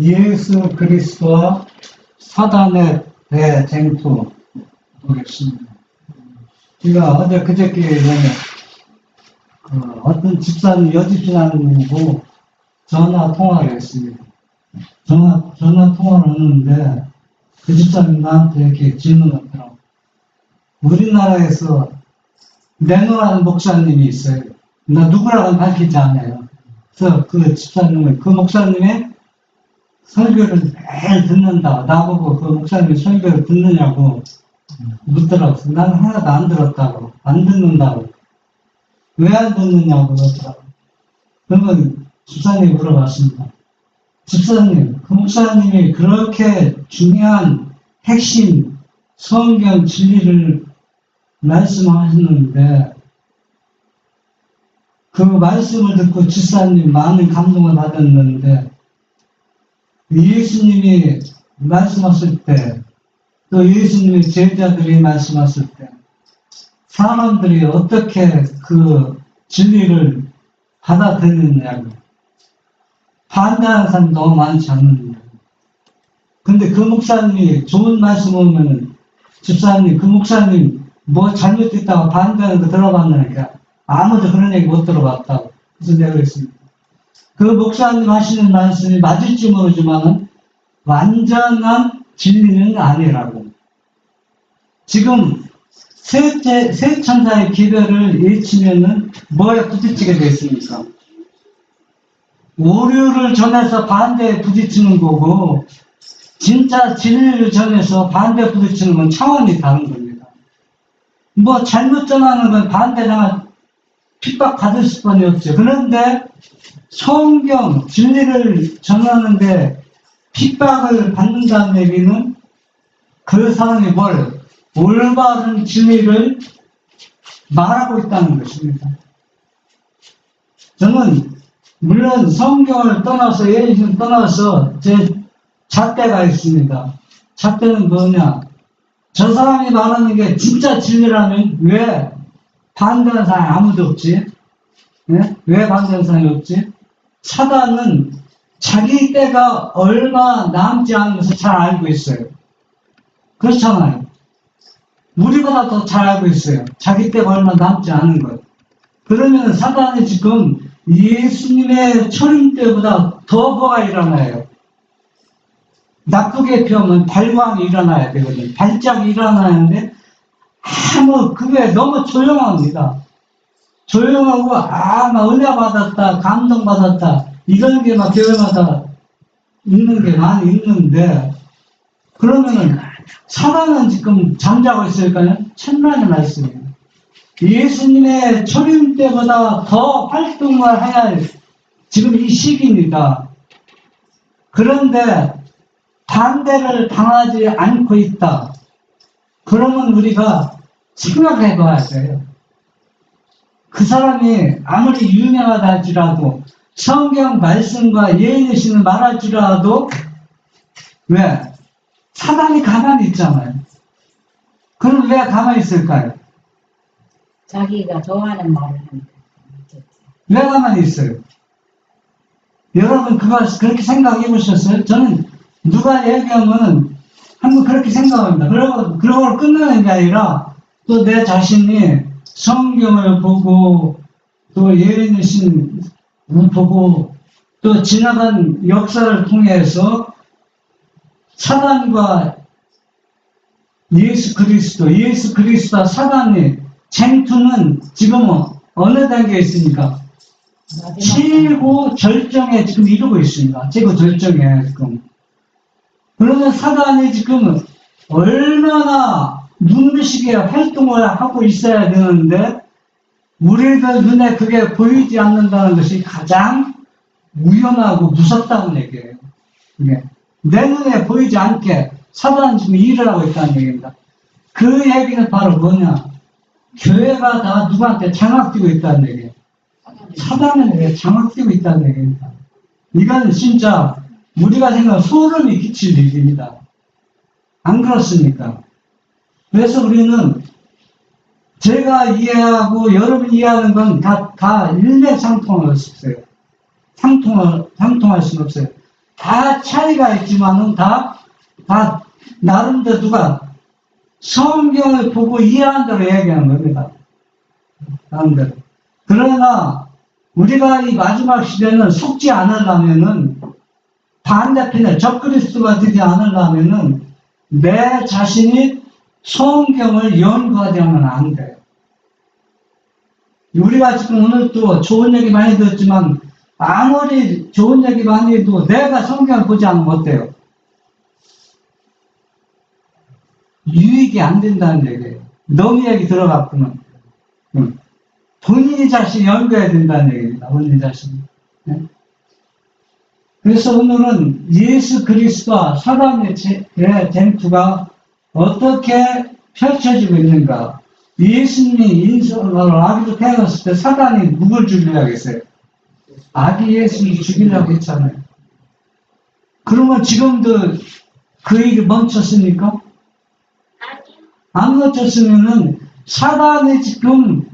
예수 그리스도와 사단의 대쟁투 보겠습니다. 제가 어제 그저께 어떤 집사님, 여집사님하고 전화 통화를 했습니다. 전화 통화를 했는데 그 집사님 나한테 이렇게 질문하더라고요. 우리나라에서 내노라는 목사님이 있어요. 나 누구라고는 밝히지 않아요. 그래서 그 집사님은 그 목사님의 설교를 매일 듣는다. 나보고 그 목사님의 설교를 듣느냐고 묻더라고요. 난 하나도 안 들었다고. 안 듣는다고. 왜 안 듣느냐고 그러더라고요. 그러면 집사님이 물어봤습니다. 집사님, 그 목사님이 그렇게 중요한 핵심 성경 진리를 말씀하셨는데 그 말씀을 듣고 집사님 많은 감동을 받았는데 예수님이 말씀하실 때 또 예수님의 제자들이 말씀하실 때 사람들이 어떻게 그 진리를 받아들이느냐고 반대하는 사람이 너무 많지 않느냐고. 근데 그 목사님이 좋은 말씀 오면은 집사님 그 목사님 뭐 잘못했다고 반대하는 거 들어봤느니까 아무도 그런 얘기 못 들어봤다고. 그래서 내가 그랬습니다. 그 목사님 하시는 말씀이 맞을지 모르지만은 완전한 진리는 아니라고. 지금 세 천사의 기별을 일치면은 뭐에 부딪히게 됐습니까? 오류를 전해서 반대에 부딪히는 거고 진짜 진리를 전해서 반대에 부딪히는 건 차원이 다른 겁니다. 뭐 잘못 전하는 건 반대나 핍박받을 수밖에 없죠. 그런데 성경 진리를 전하는데 핍박을 받는다는 얘기는 그 사람이 올바른 진리를 말하고 있다는 것입니다. 저는 물론 성경을 떠나서 예수님을 떠나서 제 잣대가 있습니다. 잣대는 뭐냐? 저 사람이 말하는 게 진짜 진리라면 왜 반대하는 사람이 아무도 없지? 네? 왜 반대하는 사람이 없지? 사단은 자기 때가 얼마 남지 않은 것을 잘 알고 있어요. 그렇잖아요. 우리보다 더 잘 알고 있어요. 자기 때가 얼마 남지 않은 것. 그러면 사단이 지금 예수님의 초림 때보다 더 뭐가 일어나요? 나쁘게 표현하면 발광이 일어나야 되거든요. 발작이 일어나는데 그게 너무 조용합니다. 조용하고 막 은혜 받았다, 감동 받았다 이런 게 막 교회마다 있는 게 많이 있는데 그러면은 사단은 지금 잠자고 있을까요? 천만의 말씀이에요. 예수님의 초림 때보다 더 활동을 해야 할 지금 이 시기입니다. 그런데 반대를 당하지 않고 있다. 그러면 우리가 생각해 봐야 돼요. 그 사람이 아무리 유명하다 할지라도 성경 말씀과 예언이시는 말할지라도 왜? 사단이 가만히 있잖아요. 그럼 왜 가만히 있을까요? 자기가 좋아하는 말을 하니까. 왜 가만히 있어요? 여러분 그렇게 생각해 보셨어요? 저는 누가 얘기하면 한번 그렇게 생각합니다. 그러고 끝나는 게 아니라 또 내 자신이 성경을 보고 또 예언이신 보고 또 지나간 역사를 통해서 사단과 예수 그리스도와 사단이 쟁투는 지금 어느 단계에 있습니까? 최고 절정에 지금 이루고 있습니다. 최고 절정에 지금. 그러면 사단이 지금 얼마나 눈부시게 활동을 하고 있어야 되는데 우리들 눈에 그게 보이지 않는다는 것이 가장 위험하고 무섭다는 얘기예요. 이게. 내 눈에 보이지 않게 사단은 지금 일을 하고 있다는 얘기입니다. 그 얘기는 바로 뭐냐? 교회가 다 누구한테 장악되고 있다는 얘기예요. 사단은 왜 장악되고 있다는 얘기입니다. 이건 진짜 우리가 생각하면 소름이 끼칠 일입니다. 안 그렇습니까? 그래서 우리는 제가 이해하고 여러분이 이해하는 건 다 일맥상통할 수 없어요. 상통할 수는 없어요. 다 차이가 있지만은 다 나름대로 누가 성경을 보고 이해한 대로 얘기하는 겁니다. 나름대로. 그러나 우리가 이 마지막 시대는 속지 않으려면은 반대편에 적그리스도가 되지 않으려면은 내 자신이 성경을 연구하지 않으면 안 돼요. 우리가 지금 오늘 또 좋은 얘기 많이 듣지만 아무리 좋은 얘기 많이 해도 내가 성경을 보지 않으면 어때요? 유익이 안 된다는 얘기예요. 너무 얘기 들어갔구나. 본인이 자신이 연구해야 된다는 얘기입니다. 본인이 자신이. 네? 그래서 오늘은 예수 그리스도와 사단의 쟁투가 어떻게 펼쳐지고 있는가. 예수님이 인성을 아기로 태어났을 때 사단이 누굴 죽이려겠어요? 아기 예수를 죽이려고 했잖아요. 그러면 지금도 그 일이 멈췄습니까? 안 멈췄으면은 사단이 지금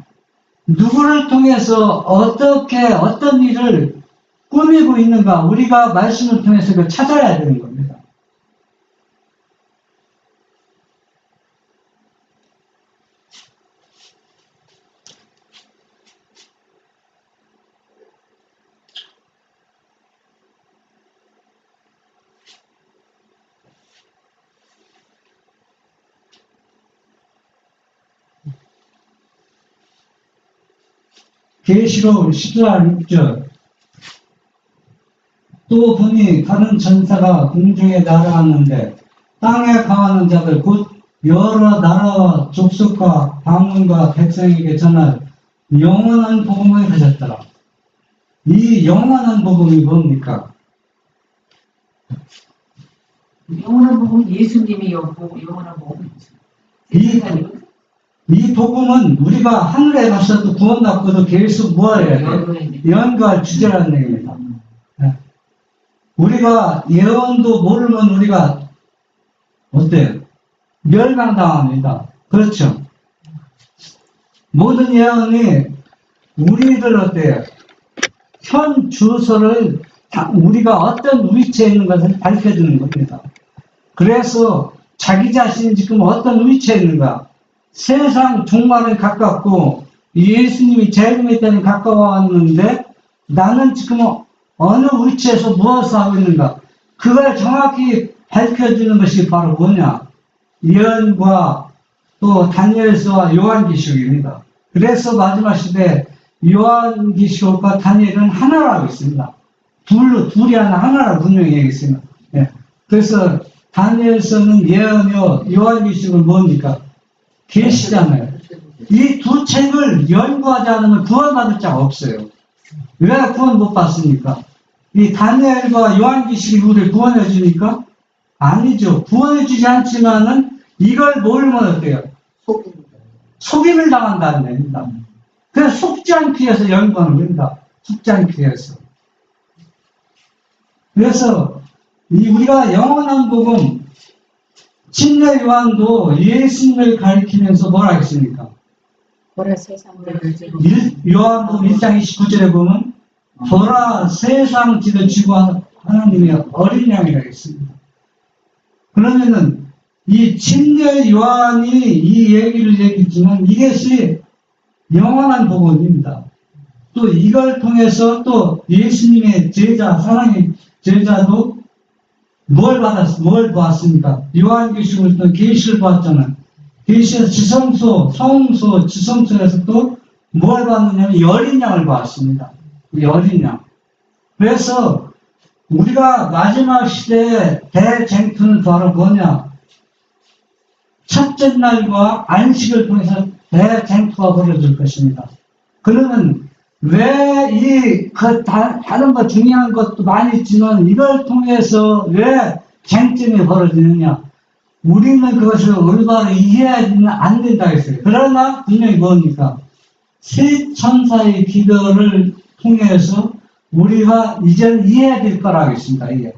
누구를 통해서 어떻게 어떤 일을 꾸미고 있는가 우리가 말씀을 통해서 그걸 찾아야 되는 겁니다. 계시록 14장 6절 또 보니 다른 전사가 공중에 날아갔는데 땅에 강하는 자들 곧 여러 나라와 족속과 방언과 백성에게 전할 영원한 복음을 가졌더라. 이 영원한 복음이 뭡니까? 영원한 복음 예수님이 영원한 복음이죠. 이 복음은 우리가 하늘에 가서도 구원받고도 계속 뭐해야 돼? 연구할 주제라는 얘기입니다. 네. 우리가 예언도 모르면 우리가 어때요? 멸망당합니다. 그렇죠? 모든 예언이 우리를 어때요? 현 주소를 우리가 어떤 위치에 있는 것을 밝혀주는 겁니다. 그래서 자기 자신이 지금 어떤 위치에 있는가? 세상 종말에 가깝고 예수님이 재림의 때는 가까워왔는데 나는 지금 어느 위치에서 무엇을 하고 있는가? 그걸 정확히 밝혀주는 것이 바로 뭐냐? 예언과 또 다니엘서와 요한계시록입니다. 그래서 마지막 시대 요한계시록과 다니엘은 하나라고 있습니다. 둘이 하나라고 분명히 얘기했습니다. 네. 그래서 다니엘서는 예언이요, 요한계시록은 뭡니까? 계시잖아요. 이 두 책을 연구하지 않으면 구원받을 자가 없어요. 왜 구원 못 받습니까? 이 다니엘과 요한계시록이 우리를 구원해 주니까? 아니죠. 구원해 주지 않지만은 이걸 모르면 어때요? 속임을 당한다는 얘기입니다. 그래서 속지 않기 위해서 연구하는 겁니다. 속지 않기 위해서. 그래서 우리가 영원한 복음, 침례 요한도 예수님을 가리키면서 뭐라 했습니까? 요한복음 1장 29절에 보면 보라 세상 지를 지고 하나님의 어린 양이라 했습니다. 그러면은 이 침례 요한이 이 얘기를 얘기했지만 이것이 영원한 복음입니다. 또 이걸 통해서 또 예수님의 제자, 사랑의 제자도 뭘 보았습니까? 요한계시록을 또 계시를 보았잖아요. 계시에서 지성소, 성소, 지성소에서 또 뭘 봤느냐면 어린 양을 보았습니다. 이 어린 양. 그래서 우리가 마지막 시대의 대쟁투는 바로 뭐냐? 첫째 날과 안식을 통해서 대쟁투가 벌어질 것입니다. 그러면 왜 다른 거 중요한 것도 많이 있지만 이걸 통해서 왜 쟁점이 벌어지느냐? 우리는 그것을 올바로 이해하지는 안 된다고 했어요. 그러나 분명히 뭡니까? 세 천사의 기도를 통해서 우리가 이제는 이해해야 될 거라고 했습니다. 이게.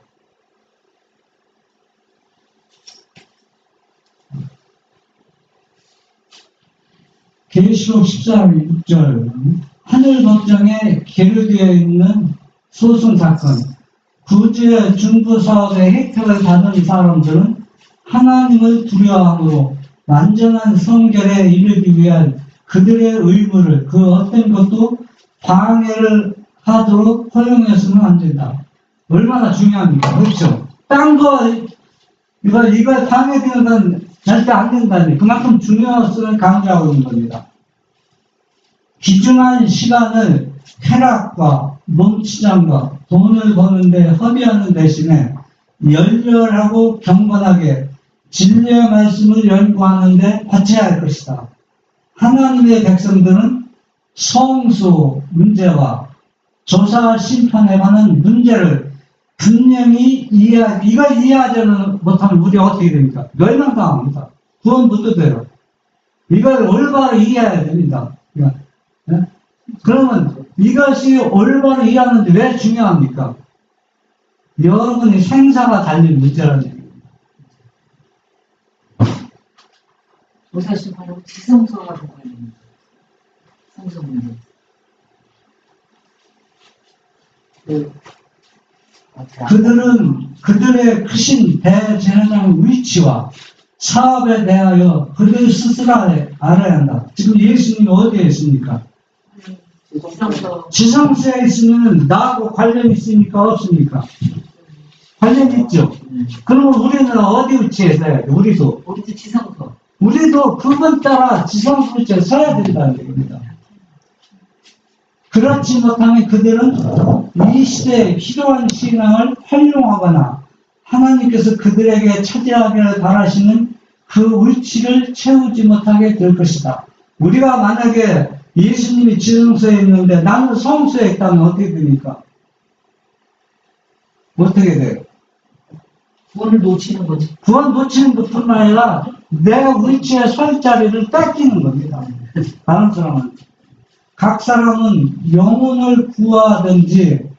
계시록 14장 6절 하늘 법정에 계류되어 있는 소송 사건 구제 중부 사업의 혜택을 받은 사람들은 하나님을 두려워함으로 완전한 성결에 이르기 위한 그들의 의무를 그 어떤 것도 방해를 하도록 허용해서는 안 된다. 얼마나 중요합니까? 그렇죠? 딴 거, 이걸 방해되는 건 절대 안 된다니. 그만큼 중요성을 강조하고 있는 겁니다. 귀중한 시간을 쾌락과 몸치장과 돈을 버는데 허비하는 대신에 열렬하고 경건하게 진리의 말씀을 연구하는데 바쳐야 할 것이다. 하나님의 백성들은 성소 문제와 조사 심판에 관한 문제를 분명히 이걸 이해하지 못하면 우리가 어떻게 됩니까? 멸망당합니다. 구원 못 돼요. 이걸 올바로 이해해야 됩니다. 네? 그러면 이것이 올바로 이해하는데 왜 중요합니까? 여러분이 생사가 달린 문제라는 얘기입니다. 조사 심판하고 지성소가 관련된 성소 문제. 그들은 그들의 크신 대제사장 위치와 사업에 대하여 그들 스스로 알아야 한다. 지금 예수님이 어디에 있습니까? 지성소. 지성소에 있으면 나하고 관련이 있습니까? 없습니까? 관련이 있죠. 그러면 우리는 어디 위치에 서야 돼? 우리도 지성소. 우리도 그분 따라 지성소 위치에 서야 된다는 얘기입니다. 그렇지 못하면 그들은 이 시대에 필요한 신앙을 활용하거나 하나님께서 그들에게 차지하기를 바라시는 그 위치를 채우지 못하게 될 것이다. 우리가 만약에 예수님이 지성소에 있는데 나는 성소에 있다면 어떻게 됩니까? 어떻게 돼요? 구원을 놓치는 거지. 구원 놓치는 것뿐만 아니라 내 위치에 설 자리를 뺏기는 겁니다. 다른 사람은. 각 사람은 영혼을 구하든지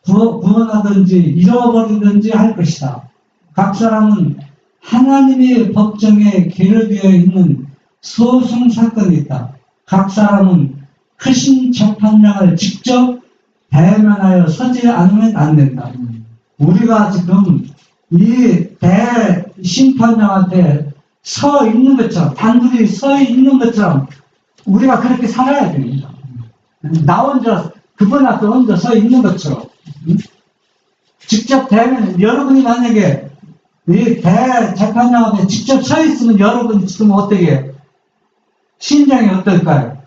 구원하든지 잃어버리든지 할 것이다. 각 사람은 하나님의 법정에 계류되어 있는 소송 사건이 있다. 각 사람은 크신 재판장을 직접 대면하여 서지 않으면 안 된다. 우리가 지금 이 대심판장한테 서 있는 것처럼, 단둘이 서 있는 것처럼 우리가 그렇게 살아야 됩니다. 나 혼자 그분 앞에 혼자 서 있는 것처럼. 직접 대면, 여러분이 만약에 이 대재판장 앞에 직접 서 있으면 여러분이 지금 어떻게 해요? 심정이 어떨까요?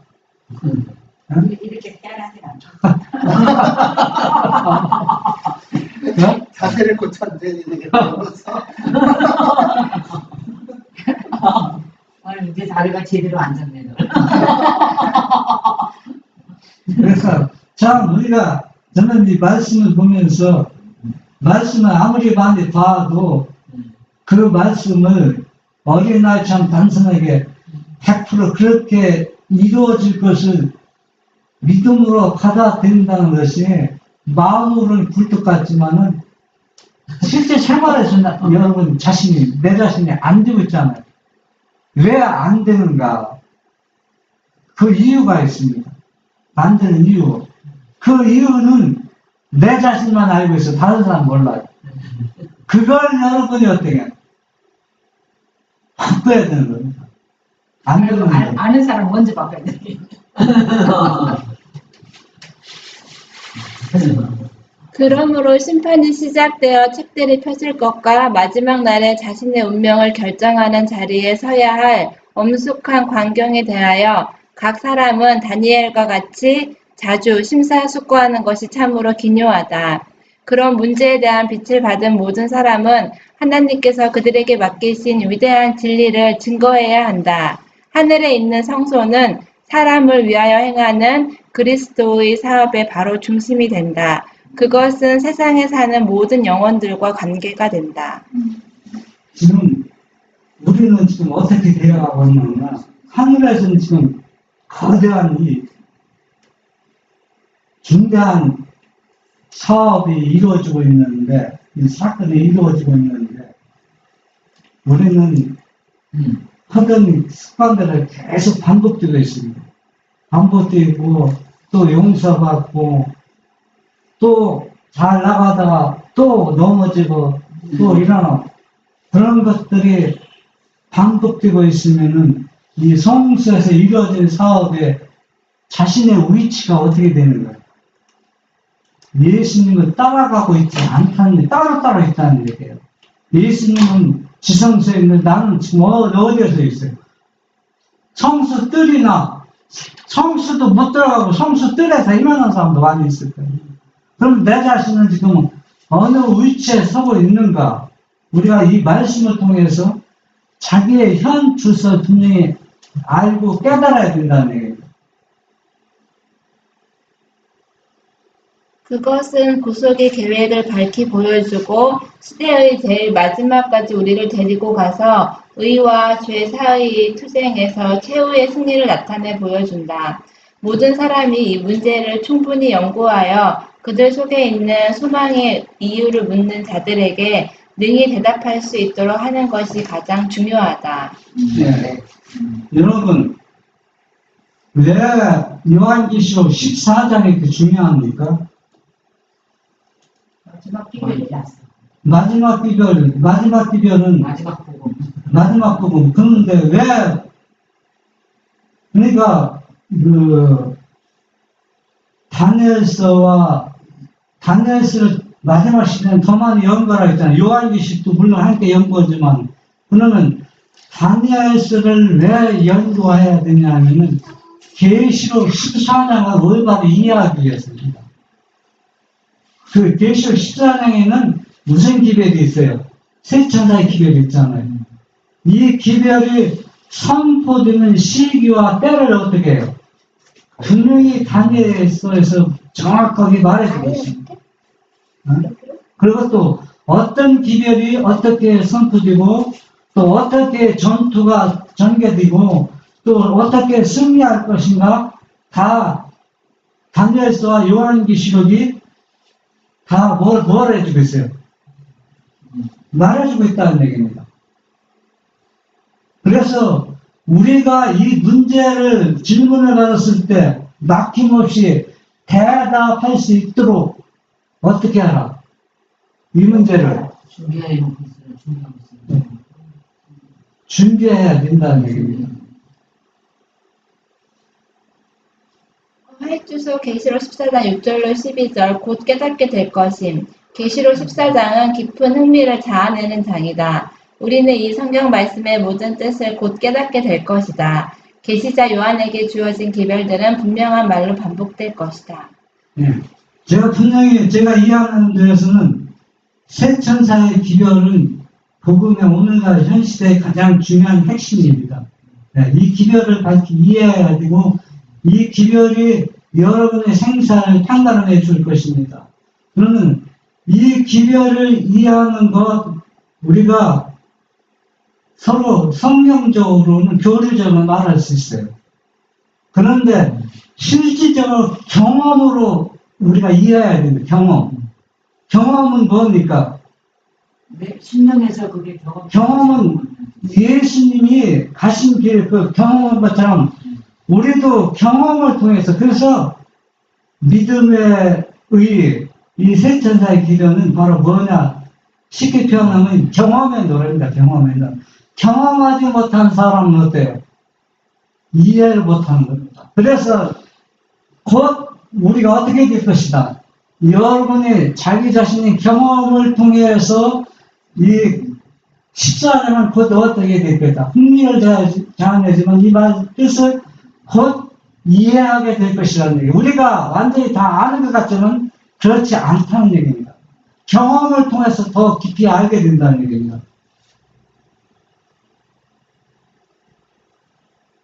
이렇게 깨라지 않죠. 네? 자세를 고쳤는데 이렇게 오늘 이제 자리가 제대로 앉았네. 그래서 참 우리가 저는 이 말씀을 보면서 말씀을 아무리 많이 봐도 그 말씀을 어린아이처럼 단순하게 100% 그렇게 이루어질 것을 믿음으로 받아들인다는 것이 마음으로는 굴뚝 같지만은 실제 생활에서 여러분 자신이, 내 자신이 안 되고 있잖아요. 왜 안 되는가? 그 이유가 있습니다. 안 되는 이유. 그 이유는 내 자신만 알고 있어. 다른 사람 몰라요. 그걸 여러분이 어떻게 바꿔야 되는 겁니다. 안 되는 거예요. 아는 사람 먼저 바꿔야 돼. 그러므로 심판이 시작되어 책들이 펴질 것과 마지막 날에 자신의 운명을 결정하는 자리에 서야 할 엄숙한 광경에 대하여 각 사람은 다니엘과 같이 자주 심사숙고하는 것이 참으로 기묘하다. 그런 문제에 대한 빛을 받은 모든 사람은 하나님께서 그들에게 맡기신 위대한 진리를 증거해야 한다. 하늘에 있는 성소는 사람을 위하여 행하는 그리스도의 사업의 바로 중심이 된다. 그것은 세상에 사는 모든 영혼들과 관계가 된다. 지금 우리는 지금 어떻게 되어가고 있느냐? 하늘에서는 지금 거대한 이 중대한 사업이 이루어지고 있는데, 이 사건이 이루어지고 있는데, 우리는 하던 습관들을 계속 반복되고 있습니다. 반복되고, 또 용서받고, 또 잘 나가다가 또 넘어지고 또 일어나고 그런 것들이 반복되고 있으면은 이 성수에서 이루어진 사업에 자신의 위치가 어떻게 되는 거예요? 예수님을 따라가고 있지 않다는, 따로 있다는 얘기예요. 예수님은 지성소에 있는데 나는 지금 어디에서 있어요? 성수 뜰이나 성수도 못 들어가고 성수 뜰에서 이만한 사람도 많이 있을 거예요. 그럼 내 자신은 지금 어느 위치에 서고 있는가? 우리가 이 말씀을 통해서 자기의 현 주소 분명히 알고 깨달아야 된다는 얘기예요. 그것은 구속의 계획을 밝히 보여주고 시대의 제일 마지막까지 우리를 데리고 가서 의와 죄 사이의 투쟁에서 최후의 승리를 나타내 보여준다. 모든 사람이 이 문제를 충분히 연구하여 그들 속에 있는 소망의 이유를 묻는 자들에게 능히 대답할 수 있도록 하는 것이 가장 중요하다. 네. 여러분, 왜 요한계시록 14장이 이렇게 중요합니까? 마지막 비결이 났어. 마지막 비결은 마지막 복음. 마지막 부분. 그런데 왜, 그러니까, 다니엘서를 마지막 시대는 더 많이 연구하라 했잖아요. 요한계시록도 물론 함께 연구하지만, 그러면 다니엘서를 왜 연구해야 되냐 하면은, 계시록 14장을 올바로 이해하기 위해서입니다. 그 계시록 14장에는 무슨 기별이 있어요? 세 천사의 기별이 있잖아요. 이 기별이 선포되는 시기와 때를 어떻게 해요? 분명히 다니엘서에서 정확하게 말해주고 있습니다. 그리고 또 어떤 기별이 어떻게 선포되고 또 어떻게 전투가 전개되고 또 어떻게 승리할 것인가 다 다니엘서와 요한계시록이 다 뭘 해주고 있어요? 말해주고 있다는 얘기입니다. 그래서 우리가 이 문제를 질문을 받았을 때 막힘없이 대답할 수 있도록 어떻게 하라? 이 문제를 준비해 놓고 있어요. 준비하고 있어요. 준비해야 된다는 얘기입니다. 화해주소 계시록 14장 6절로 12절 곧 깨닫게 될 것임. 계시록 14장은 깊은 흥미를 자아내는 장이다. 우리는 이 성경 말씀의 모든 뜻을 곧 깨닫게 될 것이다. 계시자 요한에게 주어진 기별들은 분명한 말로 반복될 것이다. 네. 제가 이해하는 데에서는 세 천사의 기별은 복음의 오늘날 현 시대의 가장 중요한 핵심입니다. 네, 이 기별을 밝히 이해해야 되고 이 기별이 여러분의 생사를 판단해 줄 것입니다. 그러면 이 기별을 이해하는 것 우리가 서로 성경적으로는 교리적으로 말할 수 있어요. 그런데 실질적으로 경험으로 우리가 이해해야 됩니다. 경험은 뭡니까? 네, 신령에서 그게 경험은 예수님이 가신 길 그 경험한 것처럼 우리도 경험을 통해서 그래서 믿음의 의 이 세 천사의 기도는 바로 뭐냐? 쉽게 표현하면 경험의 노래입니다. 경험의 노래. 경험하지 못한 사람은 어때요? 이해를 못하는 겁니다. 그래서 곧 우리가 어떻게 될 것이다. 여러분이 자기 자신의 경험을 통해서 이 14장은 곧 어떻게 될 거다. 흥미를 자아내지만 이 말 뜻을 곧 이해하게 될 것이라는 얘기. 우리가 완전히 다 아는 것 같지만 그렇지 않다는 얘기입니다. 경험을 통해서 더 깊이 알게 된다는 얘기입니다.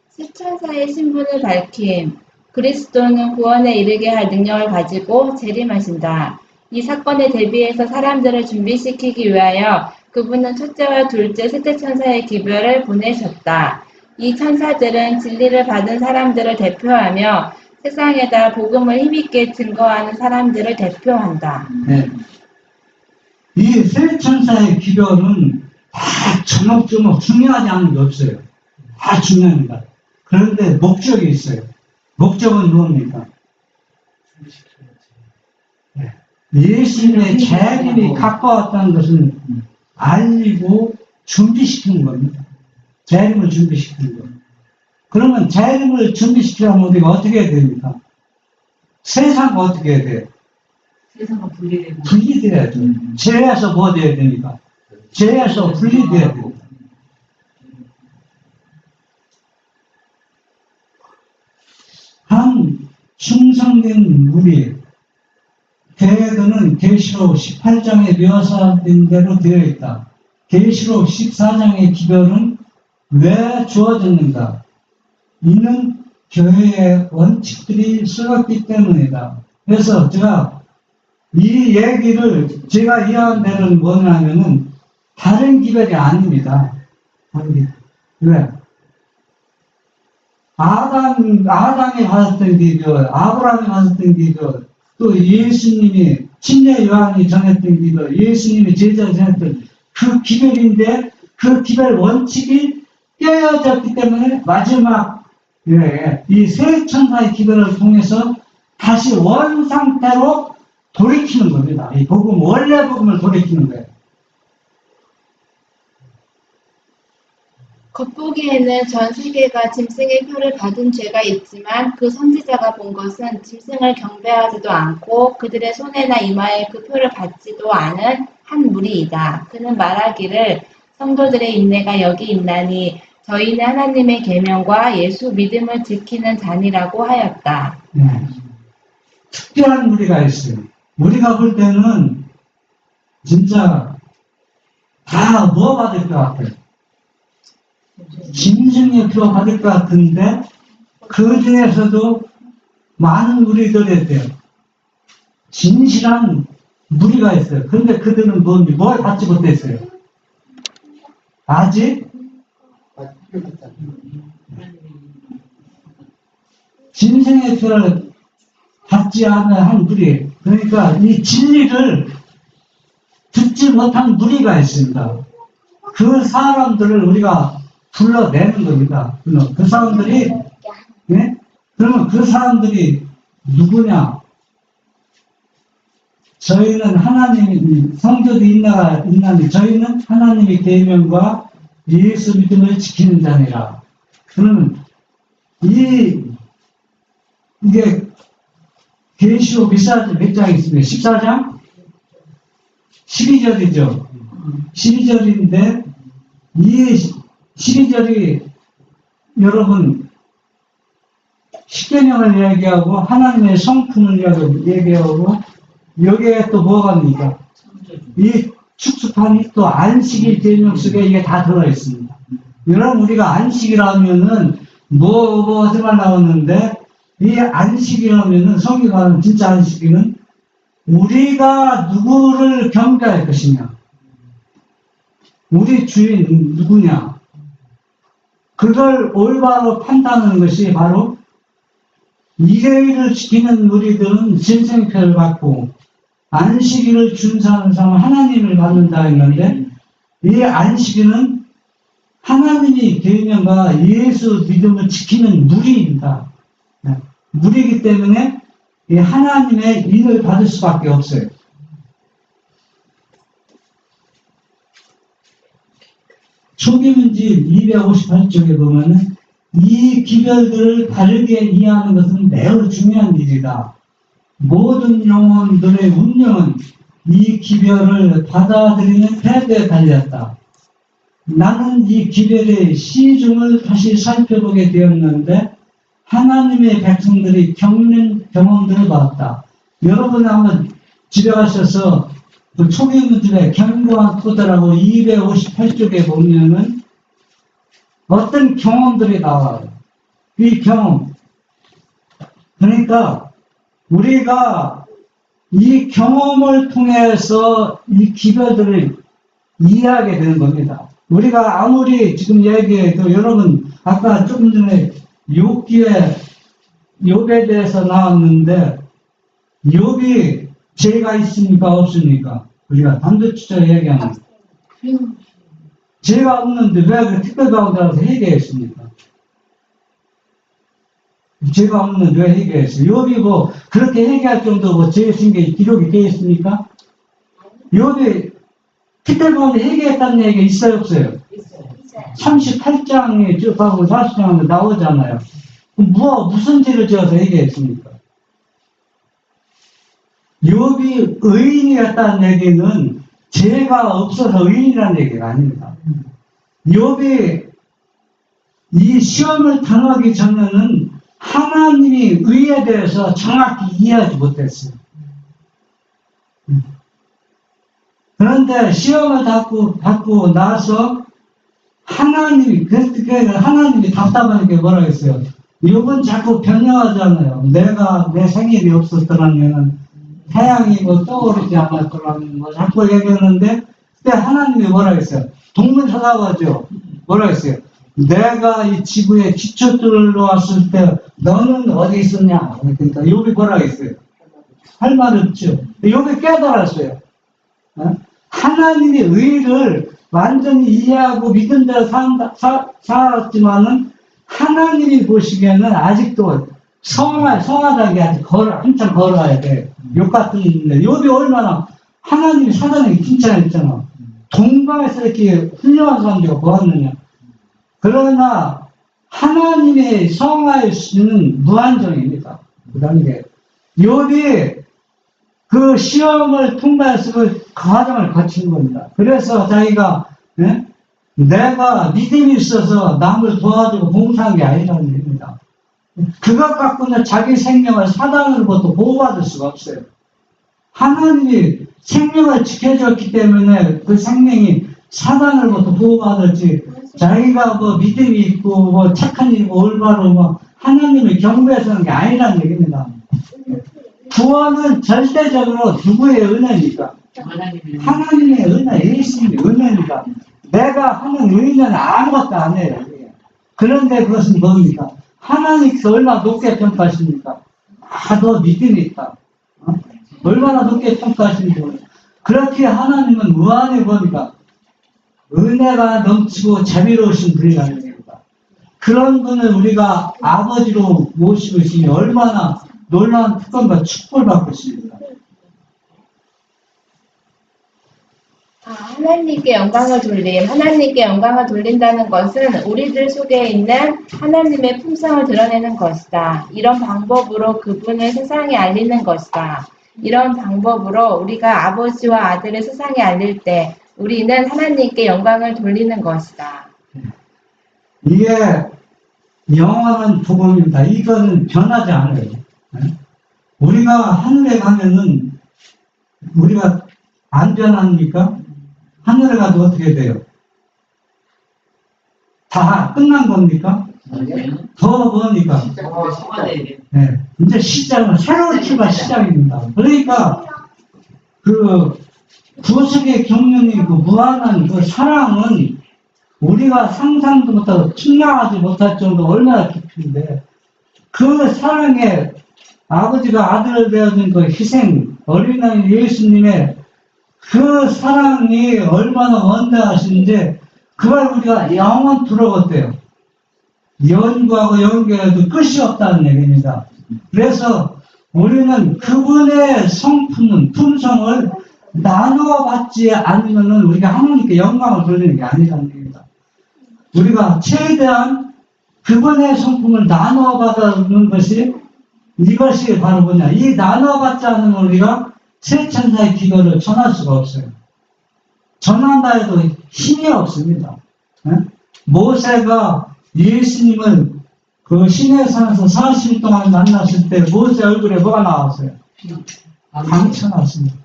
세천사의 신분을 밝힘. 그리스도는 구원에 이르게 할 능력을 가지고 재림하신다. 이 사건에 대비해서 사람들을 준비시키기 위하여 그분은 첫째와 둘째, 셋째 천사의 기별을 보내셨다. 이 천사들은 진리를 받은 사람들을 대표하며 세상에다 복음을 힘있게 증거하는 사람들을 대표한다. 네. 이 세 천사의 기별은 다 조목조목 중요하지 않은 게 없어요. 다 중요합니다. 그런데 목적이 있어요. 목적은 무엇입니까? 네. 예수님의 재림이 가까웠다는 것을 알리고 준비시키는 겁니다. 재림을 준비시키는 거예요. 그러면 재림을 준비시키려면 우리가 어떻게 해야 됩니까? 세상과 어떻게 해야 돼요? 세상과 분리되고. 분리돼야 돼요. 죄에서 뭐 돼야 됩니까? 죄에서 분리돼야 돼요. 한 충성된 우리 계획은 계시록 18장에 묘사된 대로 되어 있다. 계시록 14장의 기별은 왜 주어졌는가? 이는 교회의 원칙들이 썩었기 때문이다. 그래서 제가 이 얘기를 제가 이해한 대로는 뭐냐면은 다른 기별이 아닙니다. 왜? 아담이 받았던 기별, 아브라함이 받았던 기별, 또 예수님이 침례 요한이 전했던 기별, 예수님이 제자가 전했던 그 기별인데 그 기별 원칙이 깨어졌기 때문에 마지막 이 세 천사의 기별을 통해서 다시 원 상태로 돌이키는 겁니다. 이 복음, 원래 복음을 돌이키는 거예요. 겉보기에는 전 세계가 짐승의 표를 받은 죄가 있지만 그 선지자가 본 것은 짐승을 경배하지도 않고 그들의 손에나 이마에 그 표를 받지도 않은 한 무리이다. 그는 말하기를 성도들의 인내가 여기 있나니 저희는 하나님의 계명과 예수 믿음을 지키는 자니라고 하였다. 네. 특별한 무리가 있어요. 우리가 볼 때는 진짜 다 뭐 받을 것 같아요? 짐승의 표 받을 것 같은데 그 중에서도 많은 무리들에 대해 진실한 무리가 있어요. 그런데 그들은 뭘 받지 못했어요? 아직 짐승의 표를 받지 않은 한 무리, 그러니까 이 진리를 듣지 못한 무리가 있습니다. 그 사람들을 우리가 불러내는 겁니다. 그 사람들이, 네? 그러면 그 사람들이 누구냐? 저희는 하나님이, 성도들이 있나니 저희는 하나님의 계명과 예수 믿음을 지키는 자니라. 그러면 이게 계시록 몇 장 있습니다. 14장? 12절이죠. 12절인데 이 12절이 여러분 십계명을 얘기하고 하나님의 성품을 얘기하고 여기에 또 뭐가 있습니까? 이 축소판이 또 안식일 계명 속에 이게 다 들어있습니다. 여러분 우리가 안식이라면은 어디만 나왔는데 이 안식이라면은 성경하는 진짜 안식일은 우리가 누구를 경배할 것이냐, 우리 주인 누구냐, 그걸 올바로 판단하는 것이 바로 이계일을 지키는 우리들은 진생표를 받고 안식일을 준수하는 사람은 하나님을 받는다 했는데 이 안식일은 하나님이 계명과 예수 믿음을 지키는 무리입니다. 무리이기 때문에 이 하나님의 인을 받을 수밖에 없어요. 초기문집 258쪽에 보면은 이 기별들을 바르게 이해하는 것은 매우 중요한 일이다. 모든 영혼들의 운명은 이 기별을 받아들이는 태도에 달렸다. 나는 이 기별의 시중을 다시 살펴보게 되었는데 하나님의 백성들이 겪는 경험들을 봤다. 여러분 한번 집에 가셔서 그 초기문집에 견고한 토대라고 258쪽에 보면은 어떤 경험들이 나와요. 이 경험. 그러니까 우리가 이 경험을 통해서 이 기별들을 이해하게 되는 겁니다. 우리가 아무리 지금 얘기해도 여러분 아까 조금 전에 욥에 대해서 나왔는데 욥이 죄가 있습니까 없습니까? 우리가 단도직입적으로 얘기하는 죄가 없는데 왜 그 특별 가운데라서 얘기했습니까? 죄가 없는 왜 회개했어요? 욥이 뭐 그렇게 회개할 정도 뭐 죄 지은 게 기록이 되어 있습니까? 욥이 그때 보면 회개했다는 얘기가 있어요, 없어요? 있어요. 38장에 쭉 가고 40장에 나오잖아요. 무슨 죄를 지어서 회개했습니까? 욥이 의인이었다는 얘기는 죄가 없어서 의인이라는 얘기가 아닙니다. 욥이 이 시험을 당하기 전에는 하나님이 의에 대해서 정확히 이해하지 못했어요. 그런데 시험을 받고 나서 하나님이 답답한 게 뭐라 했어요? 욥은 자꾸 변명하잖아요. 내가 내 생일이 없었더라면 태양이 뭐 떠오르지 않았더라면 뭐 자꾸 얘기하는데 그때 하나님이 뭐라 했어요? 동문서답하죠. 뭐라 했어요? 내가 이 지구에 기초 뚫어왔을 때 너는 어디 있었냐? 그러니까 욥이 뭐라 했어요? 할 말 없죠. 욥이 깨달았어요. 하나님의 의를 완전히 이해하고 믿은 대로 살았지만은 하나님이 보시기에는 아직도 성하다게 아직 한참 걸어야 돼. 욥 같은 일인데 욥이 얼마나 하나님이 사단에게 칭찬했잖아. 동방에서 이렇게 훌륭한 사람들이 보았느냐. 그러나 하나님의 성화의 수는 무한정입니다. 그 다음에 욥이 그 시험을 통과해서 그 과정을 거친 겁니다. 그래서 자기가 내가 믿음이 있어서 남을 도와주고 봉사한 게 아니라는 얘기입니다. 그것 갖고는 자기 생명을 사단으로부터 보호받을 수가 없어요. 하나님이 생명을 지켜줬기 때문에 그 생명이 사단으로부터 보호받을지 자기가 뭐 믿음이 있고 뭐 착한 일이고 올바로 뭐 하나님을 경배해서 하는 게 아니라는 얘기입니다. 구원은 절대적으로 누구의 은혜입니까? 하나님의 은혜, 예수님의 은혜입니다. 내가 하는 의는 아무것도 안 해요. 그런데 그것은 뭡니까? 하나님께서 얼마나 높게 평가하십니까? 너 믿음이 있다. 얼마나 높게 평가하십니까? 그렇게 하나님은 무한히 뭡니까? 은혜가 넘치고 자비로우신 분이라는 얘기입니다. 그런 분을 우리가 아버지로 모시고 있으니 얼마나 놀라운 특권과 축복을 받고 있습니다. 하나님께 영광을 돌린다는 것은 우리들 속에 있는 하나님의 품성을 드러내는 것이다. 이런 방법으로 그분을 세상에 알리는 것이다. 이런 방법으로 우리가 아버지와 아들을 세상에 알릴 때 우리는 하나님께 영광을 돌리는 것이다. 이게 영원한 복음입니다. 이거는 변하지 않아요. 우리가 하늘에 가면은 우리가 안 변합니까? 하늘에 가도 어떻게 돼요? 다 끝난 겁니까? 더 뭡니까? 네, 이제 시작은 새로운 출발 시작입니다. 그러니까 그 구속의 경륜이 그 무한한 그 사랑은 우리가 상상도 못하고 측량하지 못할 정도 얼마나 깊은데 그 사랑에 아버지가 아들을 되어준 그 희생 어린아이 예수님의 그 사랑이 얼마나 원대하신지 그걸 우리가 영원토록 어때요? 연구하고 연구해도 끝이 없다는 얘기입니다. 그래서 우리는 그분의 성품은 품성을 나누어 받지 않으면 우리가 하나님께 영광을 돌리는 게 아니라는 얘기입니다. 우리가 최대한 그분의 성품을 나누어 받는 것이 이것이 바로 뭐냐. 이 나누어 받지 않으면 우리가 세 천사의 기도를 전할 수가 없어요. 전한다 해도 힘이 없습니다. 모세가 예수님을 그 시내산에서 40일 동안 만났을 때 모세 얼굴에 뭐가 나왔어요? 광채 나왔습니다.